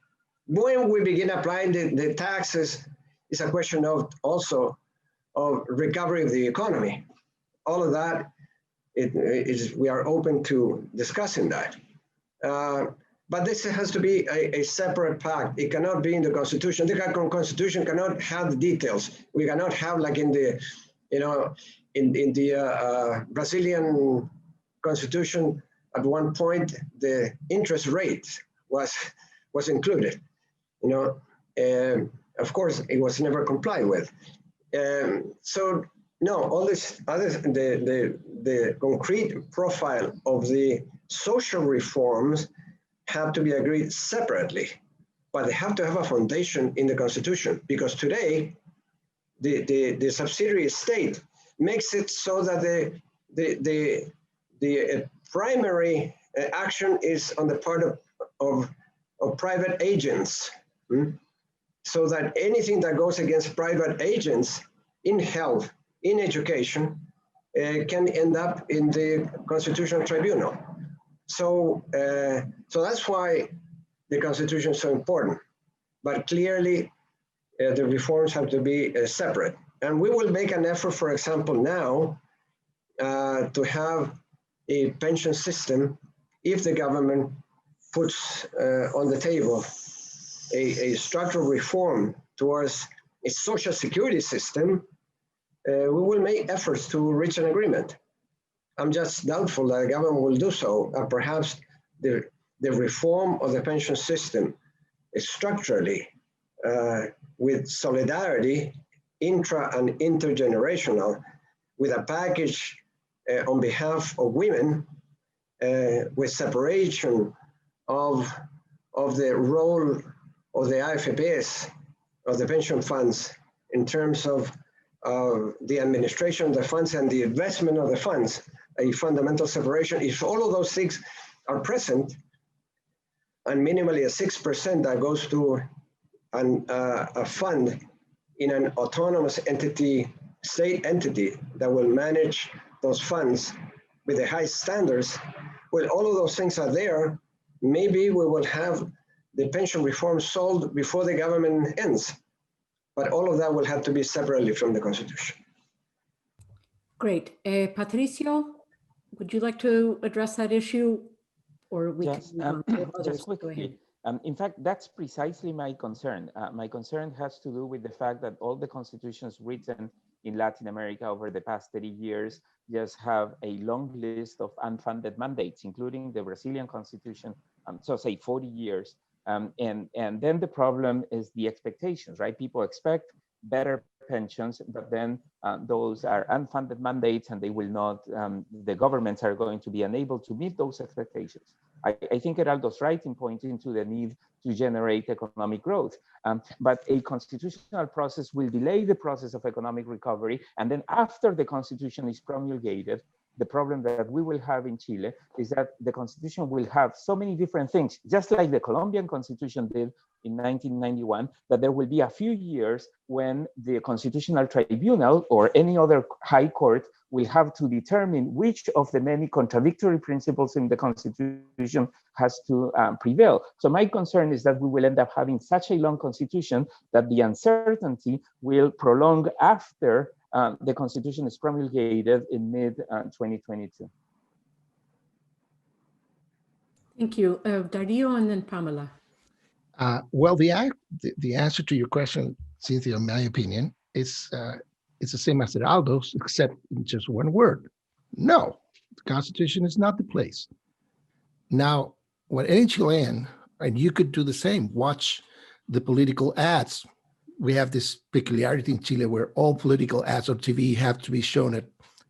When we begin applying the taxes, it's a question of also of recovery of the economy. All of that, we are open to discussing that. But this has to be a separate pact. It cannot be in the Constitution. The Constitution cannot have the details. We cannot have, like in the, in the Brazilian Constitution, at one point, the interest rate was included. Of course, it was never complied with. So no, all this the concrete profile of the social reforms have to be agreed separately, but they have to have a foundation in the Constitution, because today the subsidiary state makes it so that the primary action is on the part of private agents, so that anything that goes against private agents in health, in education, can end up in the Constitutional Tribunal. So that's why the Constitution is so important. But clearly, the reforms have to be separate. And we will make an effort, for example, now to have a pension system if the government puts on the table a structural reform towards a social security system. We will make efforts to reach an agreement. I'm just doubtful that the government will do so. Perhaps the reform of the pension system is structurally with solidarity, intra and intergenerational, with a package on behalf of women, with separation of the role of the AFPs, of the pension funds, in terms of the administration of the funds and the investment of the funds, a fundamental separation. If all of those things are present, and minimally a 6% that goes to a fund in an autonomous entity, state entity that will manage those funds with the high standards, when all of those things are there, maybe we will have the pension reform solved before the government ends. But all of that will have to be separately from the Constitution. Great. Patricio, would you like to address that issue? Or we yes, can just quickly. In fact, that's precisely my concern. My concern has to do with the fact that all the constitutions written in Latin America over the past 30 years just have a long list of unfunded mandates, including the Brazilian constitution, so say 40 years. And then the problem is the expectations, right? People expect better pensions, but then those are unfunded mandates and they will not, the governments are going to be unable to meet those expectations. I think Heraldo's right in pointing to the need to generate economic growth, but a constitutional process will delay the process of economic recovery. And then after the constitution is promulgated, the problem that we will have in Chile is that the constitution will have so many different things, just like the Colombian constitution did in 1991, that there will be a few years when the Constitutional Tribunal or any other high court will have to determine which of the many contradictory principles in the Constitution has to prevail. So my concern is that we will end up having such a long Constitution that the uncertainty will prolong after the Constitution is promulgated in mid-2022. Thank you. Dario and then Pamela. Well, the answer to your question, Cynthia, in my opinion, is it's the same as Heraldo's, except in just one word. No, the Constitution is not the place. Now, when any Chilean, and you could do the same, watch the political ads. We have this peculiarity in Chile where all political ads on TV have to be shown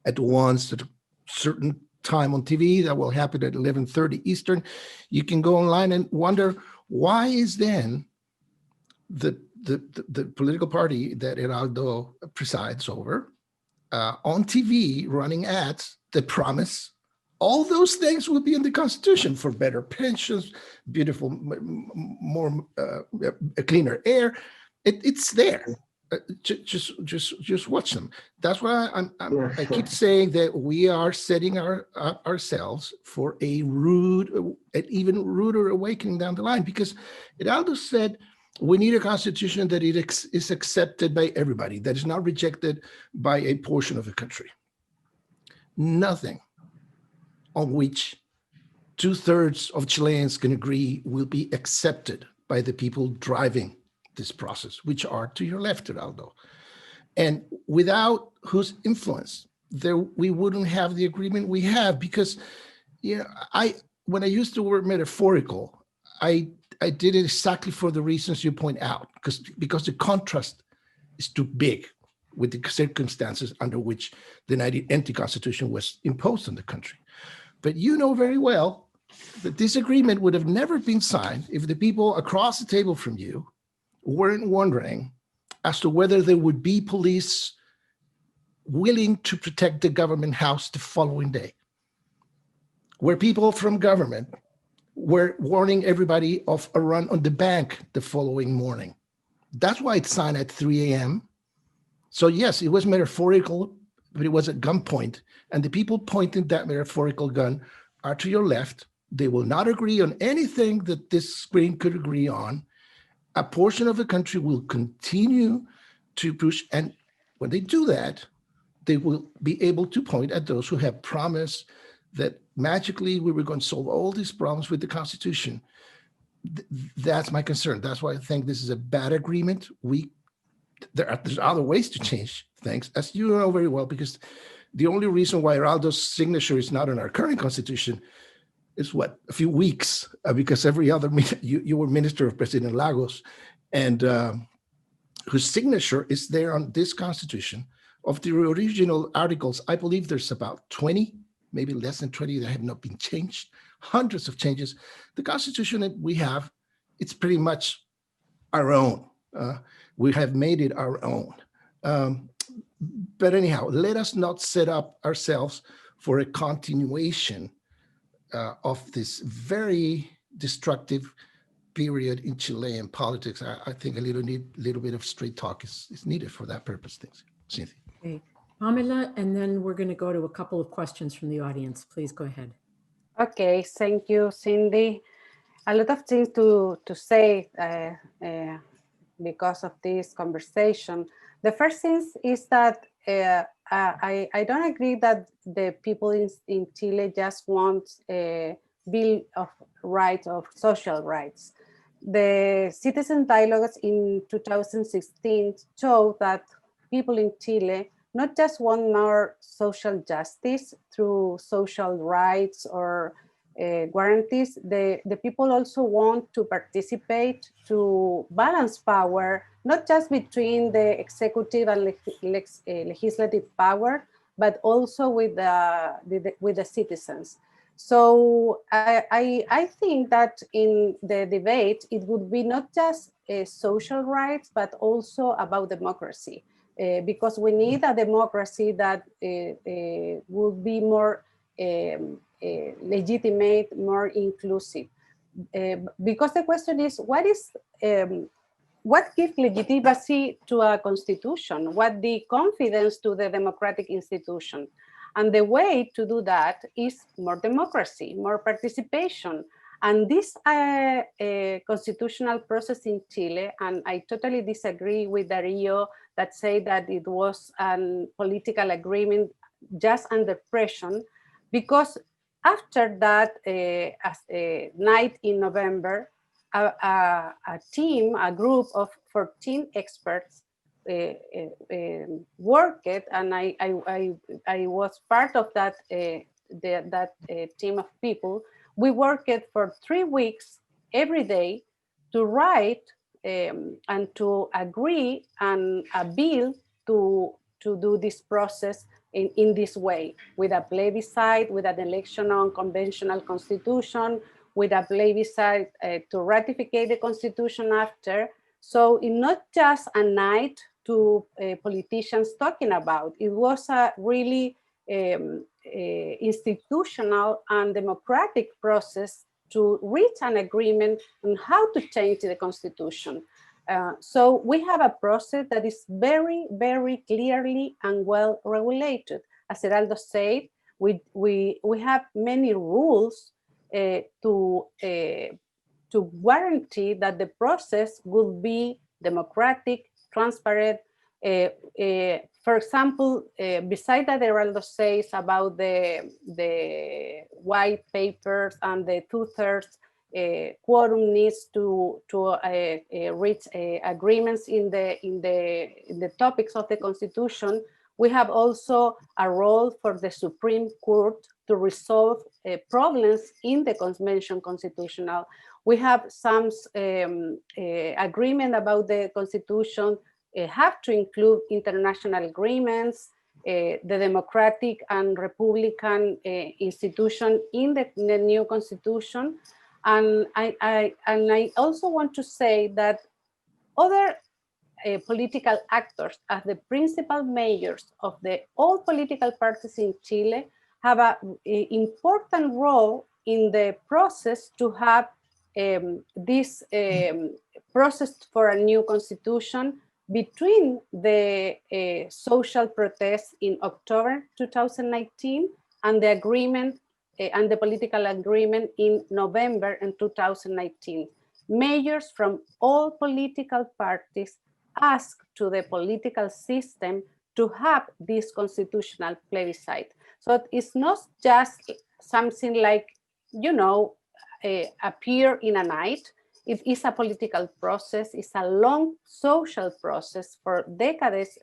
at once at a certain time on TV. That will happen at 11:30 Eastern. You can go online and wonder, why is then the political party that Heraldo presides over on TV running ads that promise all those things will be in the Constitution for better pensions, beautiful, more cleaner air. It's there. Just watch them. That's why I keep saying that we are setting ourselves for an even ruder awakening down the line, because Heraldo said we need a constitution that is accepted by everybody, that is not rejected by a portion of the country. Nothing on which 2/3 of Chileans can agree will be accepted by the people driving this process, which are to your left, Heraldo. And without whose influence, we wouldn't have the agreement we have, because when I used the word metaphorical, I did it exactly for the reasons you point out, because the contrast is too big with the circumstances under which the 1990 Constitution was imposed on the country. But you know very well that this agreement would have never been signed if the people across the table from you weren't wondering as to whether there would be police willing to protect the government house the following day, where people from government were warning everybody of a run on the bank the following morning. That's why it's signed at 3 a.m. So yes, it was metaphorical, but it was at gunpoint. And the people pointing that metaphorical gun are to your left. They will not agree on anything that this screen could agree on. A portion of the country will continue to push. And when they do that, they will be able to point at those who have promised that magically we were going to solve all these problems with the Constitution. That's my concern. That's why I think this is a bad agreement. There's other ways to change things, as you know very well, because the only reason why Heraldo's signature is not in our current Constitution is a few weeks, because every other, you were Minister of President Lagos, and whose signature is there on this Constitution. Of the original articles, I believe there's about 20, maybe less than 20 that have not been changed, hundreds of changes. The Constitution that we have, it's pretty much our own. We have made it our own. But anyhow, let us not set up ourselves for a continuation of this very destructive period in Chilean politics. I think a little bit of straight talk is needed for that purpose. Cynthia. Okay, Pamela, and then we're going to go to a couple of questions from the audience. Please go ahead. Okay, thank you, Cindy. A lot of things to say because of this conversation. The first thing is that I don't agree that the people in Chile just want a bill of rights, of social rights. The citizen dialogues in 2016 show that people in Chile not just want more social justice through social rights or guarantees, the people also want to participate, to balance power, not just between the executive and legislative power, but also with the citizens. So I think that in the debate, it would be not just social rights, but also about democracy, because we need a democracy that would be more legitimate, more inclusive. Because the question is, what gives legitimacy to a constitution? What the confidence to the democratic institution? And the way to do that is more democracy, more participation. And this constitutional process in Chile, and I totally disagree with Darío that say that it was a political agreement just under pressure, because after that night in November, a team, a group of 14 experts worked, and I was part of that team of people. We worked for 3 weeks every day to write and to agree on a bill to do this process in this way, with a plebiscite, with an election on conventional constitution, with a plebiscite to ratify the constitution after. So it's not just a night to politicians talking about. It was a really institutional and democratic process to reach an agreement on how to change the constitution. So we have a process that is very, very clearly and well regulated. As Heraldo said, we have many rules to guarantee that the process will be democratic, transparent. For example, beside that Heraldo says about the white papers and the 2/3 quorum needs to reach agreements in the topics of the Constitution, we have also a role for the Supreme Court to resolve problems in the Convention Constitutional. We have some agreement about the Constitution have to include international agreements, the democratic and republican institution in the new Constitution. And I also want to say that other political actors, as the principal mayors of all political parties in Chile, have an important role in the process to have this process for a new constitution between the social protests in October 2019 and the agreement and the political agreement in November in 2019. Mayors from all political parties asked to the political system to have this constitutional plebiscite. So it's not just something like, appear in a night. It is a political process. It's a long social process for decades,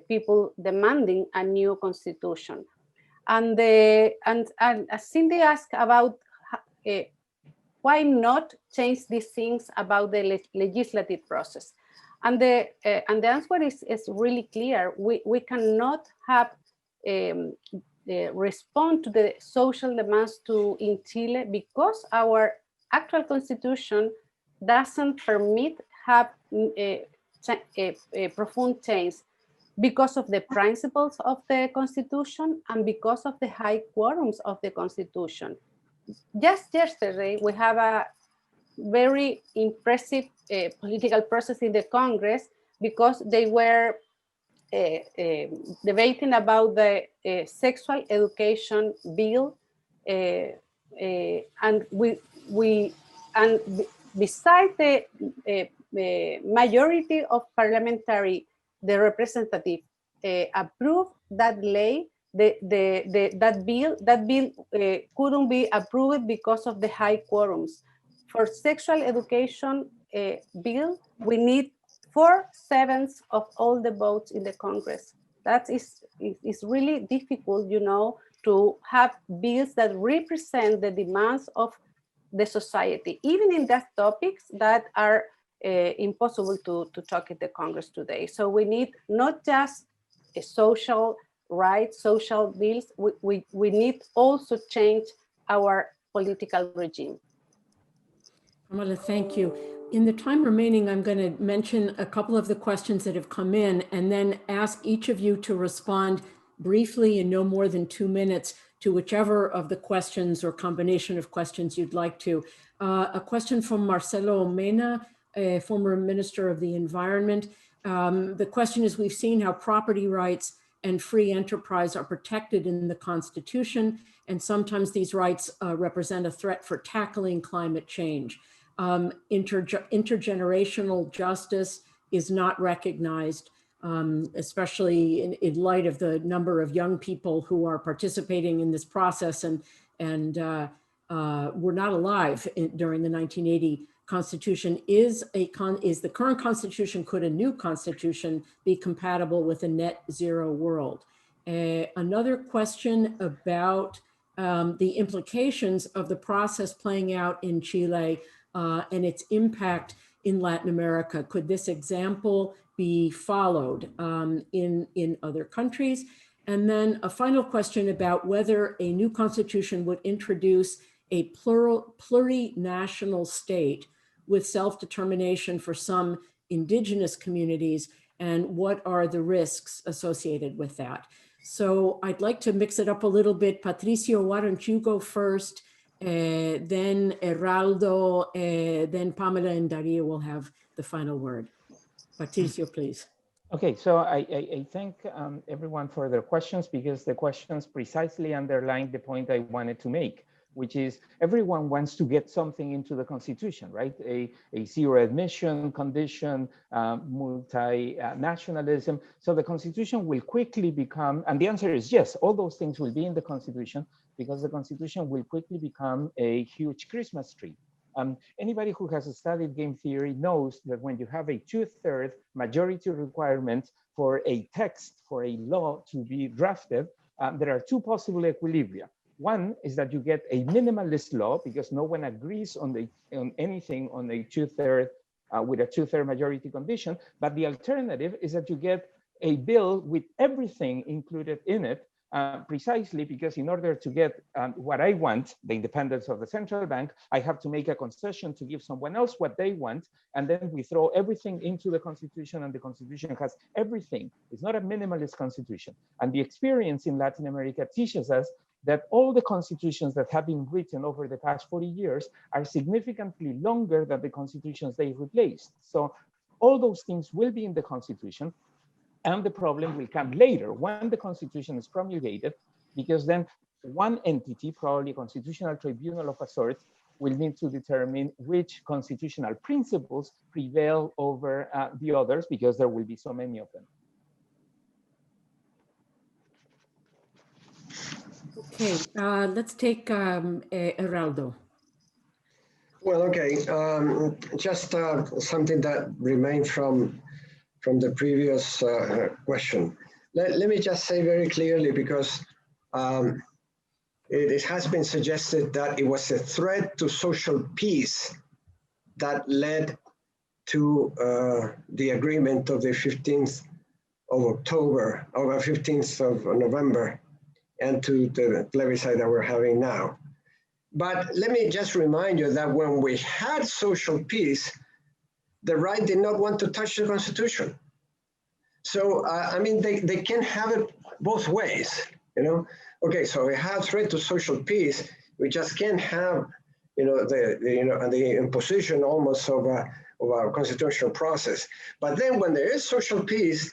people demanding a new constitution. And Cindy asked about why not change these things about the legislative process. And the answer is really clear. We cannot have respond to the social demands in Chile because our actual constitution doesn't permit have a profound change because of the principles of the constitution and because of the high quorums of the constitution. Just yesterday, we have a very impressive political process in the Congress because they were debating about the sexual education bill, and beside the majority of the representative approved that law. That bill couldn't be approved because of the high quorums. For sexual education bill, we need 4/7 of all the votes in the Congress. That is really difficult, to to have bills that represent the demands of the society, even in those topics that are impossible to talk in the Congress today. So we need not just a social rights, social bills, we need also change our political regime. Pamela, thank you. In the time remaining, I'm going to mention a couple of the questions that have come in and then ask each of you to respond briefly in no more than 2 minutes to whichever of the questions or combination of questions you'd like to. A question from Marcelo Omena, a former Minister of the Environment. The question is, we've seen how property rights and free enterprise are protected in the Constitution, and sometimes these rights represent a threat for tackling climate change. Intergenerational justice is not recognized, especially in light of the number of young people who are participating in this process and were not alive during the 1980 Constitution. Is the current Constitution, could a new Constitution be compatible with a net zero world? Another question about the implications of the process playing out in Chile and its impact in Latin America. Could this example be followed in other countries? And then a final question about whether a new constitution would introduce a plurinational state with self-determination for some indigenous communities, and what are the risks associated with that? So I'd like to mix it up a little bit. Patricio, why don't you go first? Then Heraldo, then Pamela and Darío will have the final word. Patricio, please. Okay, so I thank everyone for their questions, because the questions precisely underline the point I wanted to make, which is everyone wants to get something into the Constitution, right? A zero admission condition, multinationalism. So the Constitution will quickly become, and the answer is yes, all those things will be in the Constitution, because the Constitution will quickly become a huge Christmas tree. Anybody who has studied game theory knows that when you have a 2/3 majority requirement for a text, for a law to be drafted, there are two possible equilibria. One is that you get a minimalist law because no one agrees on anything on a 2/3 with a 2/3 majority condition. But the alternative is that you get a bill with everything included in it, precisely because in order to get what I want, the independence of the central bank, I have to make a concession to give someone else what they want. And then we throw everything into the Constitution, and the Constitution has everything. It's not a minimalist Constitution. And the experience in Latin America teaches us that all the constitutions that have been written over the past 40 years are significantly longer than the constitutions they replaced. So all those things will be in the Constitution, and the problem will come later when the Constitution is promulgated, because then one entity, probably a constitutional tribunal of a sort, will need to determine which constitutional principles prevail over the others, because there will be so many of them. Okay, let's take Heraldo. Well, okay, just something that remained from the previous question. Let me just say very clearly, because it has been suggested that it was a threat to social peace that led to the agreement of the 15th of October, or 15th of November, and to the plebiscite that we're having now. But let me just remind you that when we had social peace, the right did not want to touch the Constitution. So, I mean, they can have it both ways, you know? Okay, so we have threat to social peace. We just can't have, the imposition almost of our constitutional process. But then when there is social peace,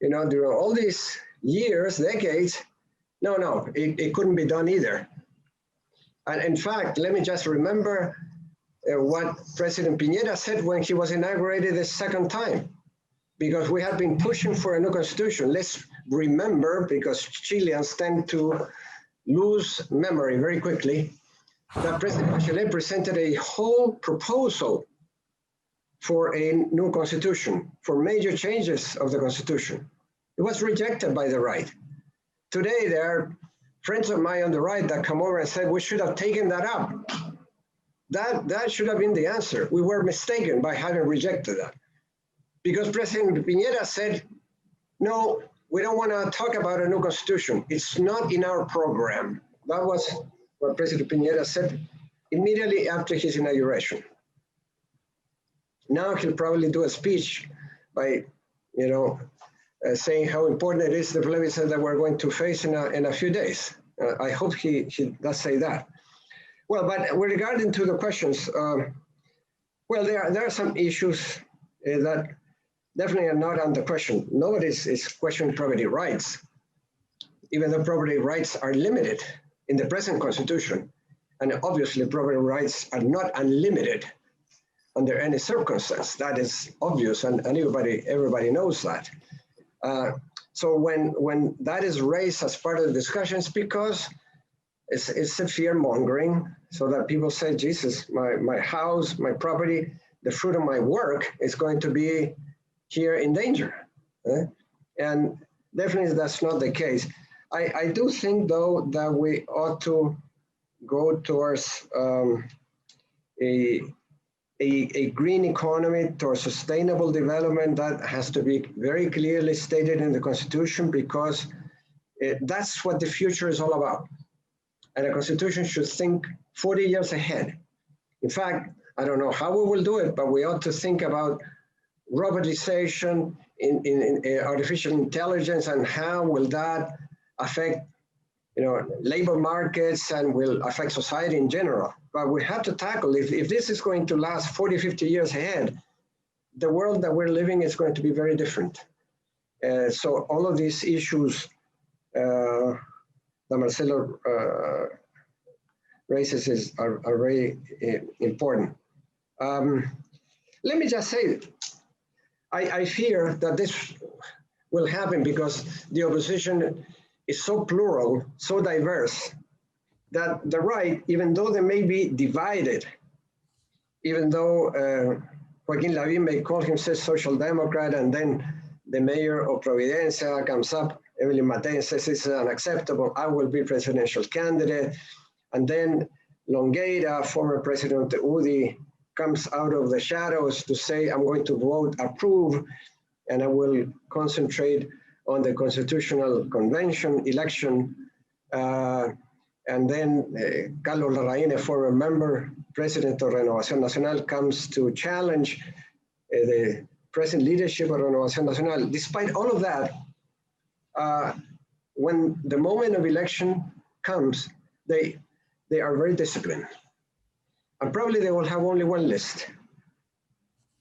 during all these years, decades, no, it couldn't be done either. And in fact, let me just remember what President Piñera said when he was inaugurated the second time, because we have been pushing for a new constitution. Let's remember, because Chileans tend to lose memory very quickly, that President Bachelet presented a whole proposal for a new constitution, for major changes of the constitution. It was rejected by the right. Today, there are friends of mine on the right that come over and said, we should have taken that up. That should have been the answer. We were mistaken by having rejected that. Because President Piñera said, no, we don't want to talk about a new constitution. It's not in our program. That was what President Piñera said immediately after his inauguration. Now he'll probably do a speech by, saying how important it is, the plebiscite that we're going to face in a few days. I hope he does say that. Well, but regarding to the questions, well, there are some issues that definitely are not under question. Nobody is questioning property rights, even though property rights are limited in the present constitution. And obviously property rights are not unlimited under any circumstance. That is obvious, and everybody knows that. So when that is raised as part of the discussions, because it's a fear mongering, so that people say, Jesus, my house, my property, the fruit of my work is going to be here in danger. And definitely that's not the case. I do think, though, that we ought to go towards a green economy, towards sustainable development. That has to be very clearly stated in the Constitution, because that's what the future is all about. And a Constitution should think 40 years ahead. In fact, I don't know how we will do it, but we ought to think about robotization, in artificial intelligence, and how will that affect labor markets and will affect society in general. But we have to tackle, if this is going to last 40, 50 years ahead, the world that we're living is going to be very different. So all of these issues that Marcelo raises are very important. Let me just say, I fear that this will happen because the opposition is so plural, so diverse, that the right, even though they may be divided, even though Joaquin Lavín may call himself social democrat, and then the mayor of Providencia comes up, Evelyn Matei, says it's unacceptable, I will be presidential candidate, and then Longueira, former president of the UDI, comes out of the shadows to say, I'm going to vote approve, and I will concentrate on the Constitutional Convention election. And then Carlos Larraín, a former member, president of Renovación Nacional, comes to challenge the present leadership of Renovación Nacional. Despite all of that, when the moment of election comes, they are very disciplined. And probably they will have only one list.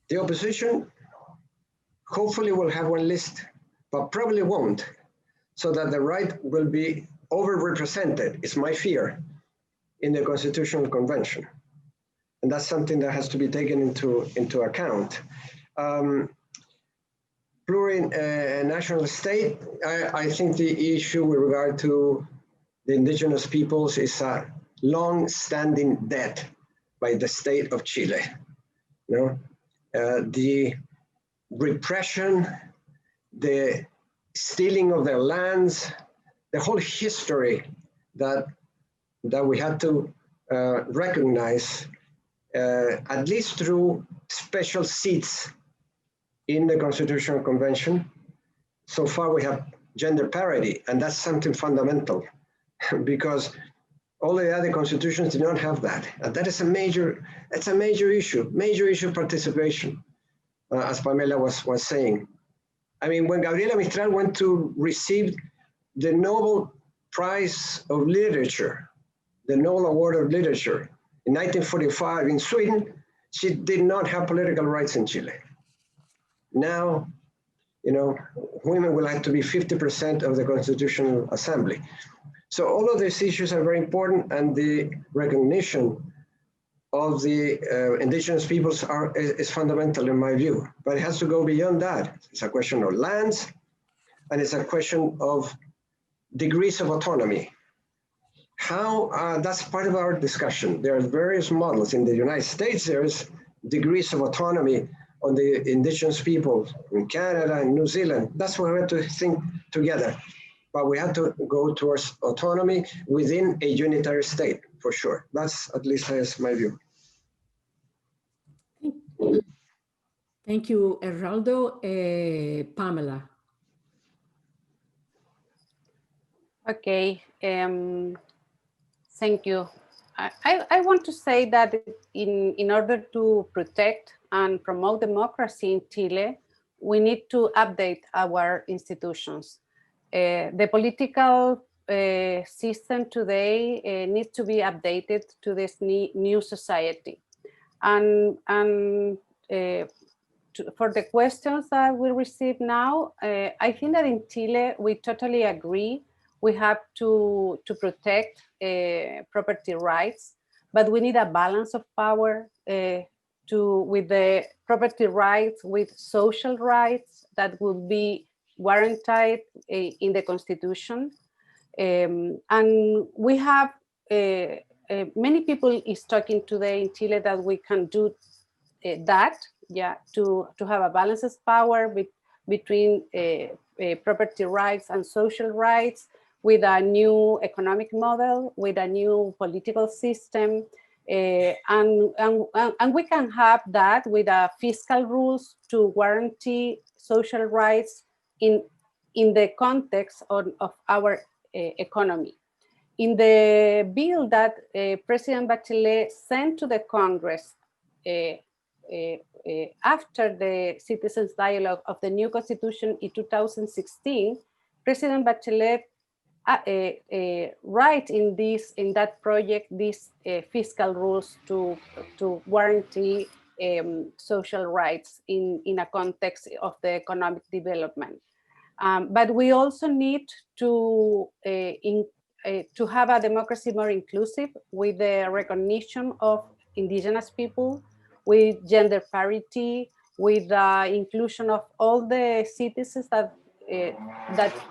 The opposition hopefully will have one list, but probably won't, so that the right will be overrepresented, is my fear, in the Constitutional Convention. And that's something that has to be taken into account. Plurinational state, I think the issue with regard to the indigenous peoples is a long-standing debt by the state of Chile. The repression, the stealing of their lands, the whole history that we had to recognize, at least through special seats in the Constitutional Convention. So far we have gender parity, and that's something fundamental because all the other constitutions do not have that. And that is a major issue of participation, as Pamela was saying. I mean, when Gabriela Mistral went to receive the Nobel Prize of Literature, the Nobel Award of Literature in 1945 in Sweden, she did not have political rights in Chile. Now, women will have to be 50% of the Constitutional Assembly. So all of these issues are very important, and the recognition of the indigenous peoples is fundamental in my view, but it has to go beyond that. It's a question of lands, and it's a question of degrees of autonomy. How, that's part of our discussion. There are various models. In the United States, there's degrees of autonomy on the indigenous people in Canada and New Zealand. That's what we have to think together. but we had to go towards autonomy within a unitary state, for sure. That's at least is my view. Thank you, Heraldo. Pamela. Okay, thank you. I want to say that in order to protect and promote democracy in Chile, we need to update our institutions. The political system today needs to be updated to this new society. And for the questions that we receive now, I think that in Chile, we totally agree. We have to protect property rights, but we need a balance of power with the property rights, with social rights that will be guaranteed in the Constitution. And we have many people is talking today in Chile that we can do that, yeah, to have a balanced power between property rights and social rights, with a new economic model, with a new political system, and we can have that with fiscal rules to guarantee social rights in the context of our economy. In the bill that President Bachelet sent to the Congress after the citizens' dialogue of the new constitution in 2016, President Bachelet write in that project these fiscal rules to guarantee social rights in a context of the economic development. But we also need to have a democracy more inclusive, with the recognition of indigenous people, with gender parity, with the inclusion of all the citizens that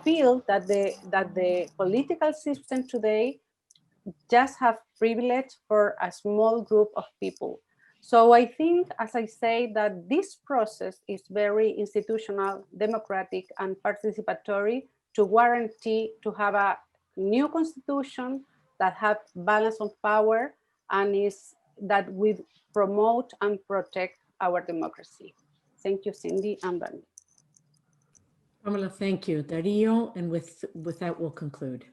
feel that the political system today just have privilege for a small group of people. So I think, as I say, that this process is very institutional, democratic, and participatory to guarantee to have a new constitution that have balance of power and that will promote and protect our democracy. Thank you, Cindy and Dani. Pamela, thank you. Darío, and with that, we'll conclude.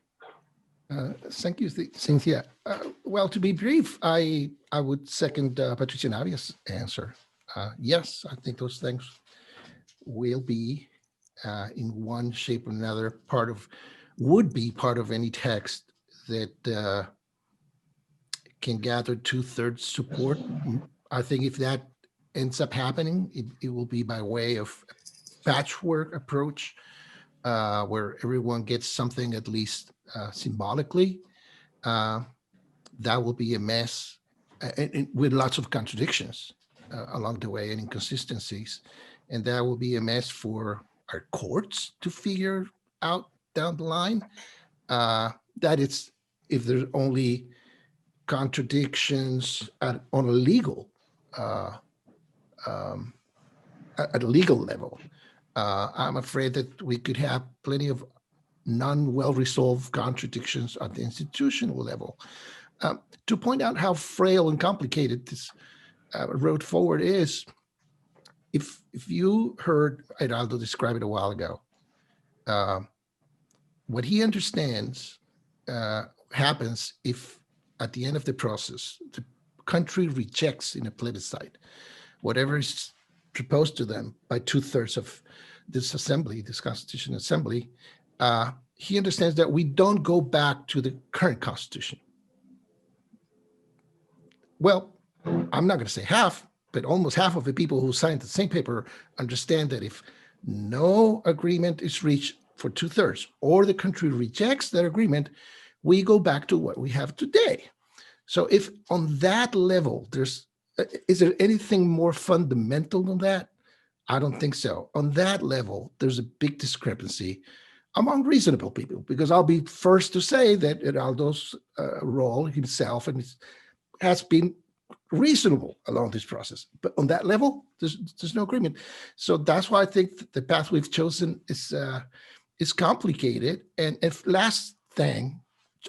Thank you, Cynthia. Well, to be brief, I would second Patricia Navia's answer. Yes, I think those things will be, in one shape or another, would be part of any text that can gather 2/3 support. I think if that ends up happening, it will be by way of patchwork approach, where everyone gets something, at least symbolically. That will be a mess, and with lots of contradictions along the way and inconsistencies. And that will be a mess for our courts to figure out down the line. That it's, if there's only contradictions on a legal, at a legal level, I'm afraid that we could have plenty of non-well-resolved contradictions at the institutional level. To point out how frail and complicated this road forward is, if you heard Heraldo describe it a while ago, what he understands happens if, at the end of the process, the country rejects in a plebiscite whatever is proposed to them by 2/3 of this assembly, this Constitutional Assembly. He understands that we don't go back to the current Constitution. Well, I'm not going to say half, but almost half of the people who signed the same paper understand that if no agreement is reached for 2/3, or the country rejects that agreement, we go back to what we have today. So if on that level, is there anything more fundamental than that? I don't think so. On that level, there's a big discrepancy among reasonable people, because I'll be first to say that Heraldo's role himself has been reasonable along this process. But on that level, there's no agreement. So that's why I think the path we've chosen It's complicated. And if last thing,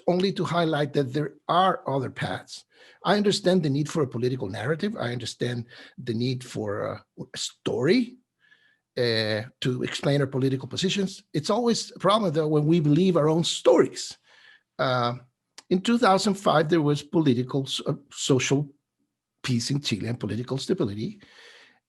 only to highlight that there are other paths. I understand the need for a political narrative. I understand the need for a story to explain our political positions. It's always a problem, though, when we believe our own stories. In 2005, there was political, social peace in Chile and political stability.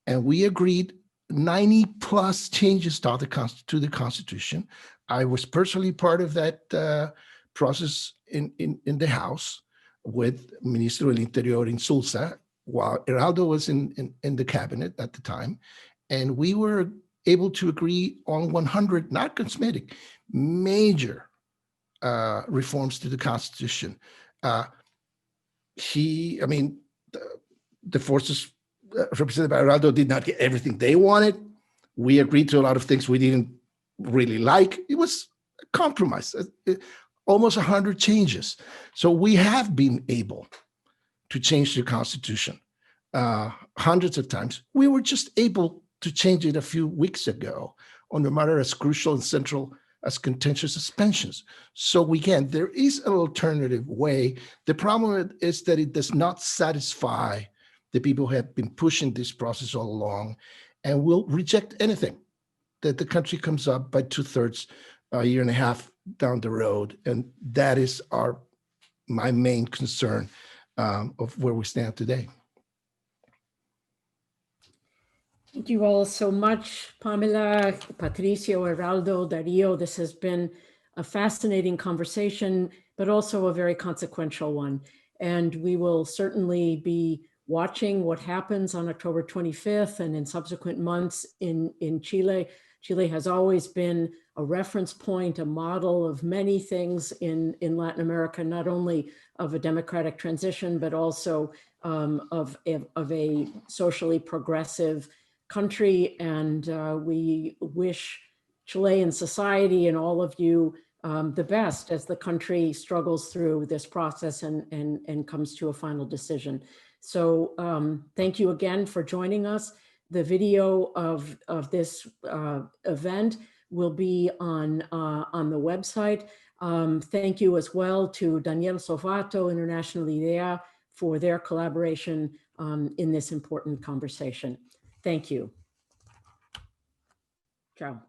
And we agreed 90 plus changes to the Constitution. I was personally part of that process in the House with Ministro del Interior in Sulsa, while Heraldo was in the cabinet at the time. And we were able to agree on 100, not cosmetic, major reforms to the Constitution. The forces represented by Heraldo did not get everything they wanted. We agreed to a lot of things we didn't really like. It was a compromise, almost 100 changes. So we have been able to change the Constitution hundreds of times. We were just able to change it a few weeks ago on a matter as crucial and central as contentious as pensions. So again, there is an alternative way. The problem is that it does not satisfy the people who have been pushing this process all along and will reject anything that the country comes up by 2/3 a year and a half down the road. And that is my main concern of where we stand today. Thank you all so much, Pamela, Patricio, Heraldo, Darío. This has been a fascinating conversation, but also a very consequential one. And we will certainly be watching what happens on October 25th and in subsequent months in Chile. Chile has always been a reference point, a model of many things in Latin America, not only of a democratic transition, but also of a socially progressive country. And we wish Chilean society and all of you the best as the country struggles through this process and comes to a final decision. So thank you again for joining us. The video of this event will be on the website. Thank you as well to Daniel Sovato, International IDEA, for their collaboration in this important conversation. Thank you. Ciao.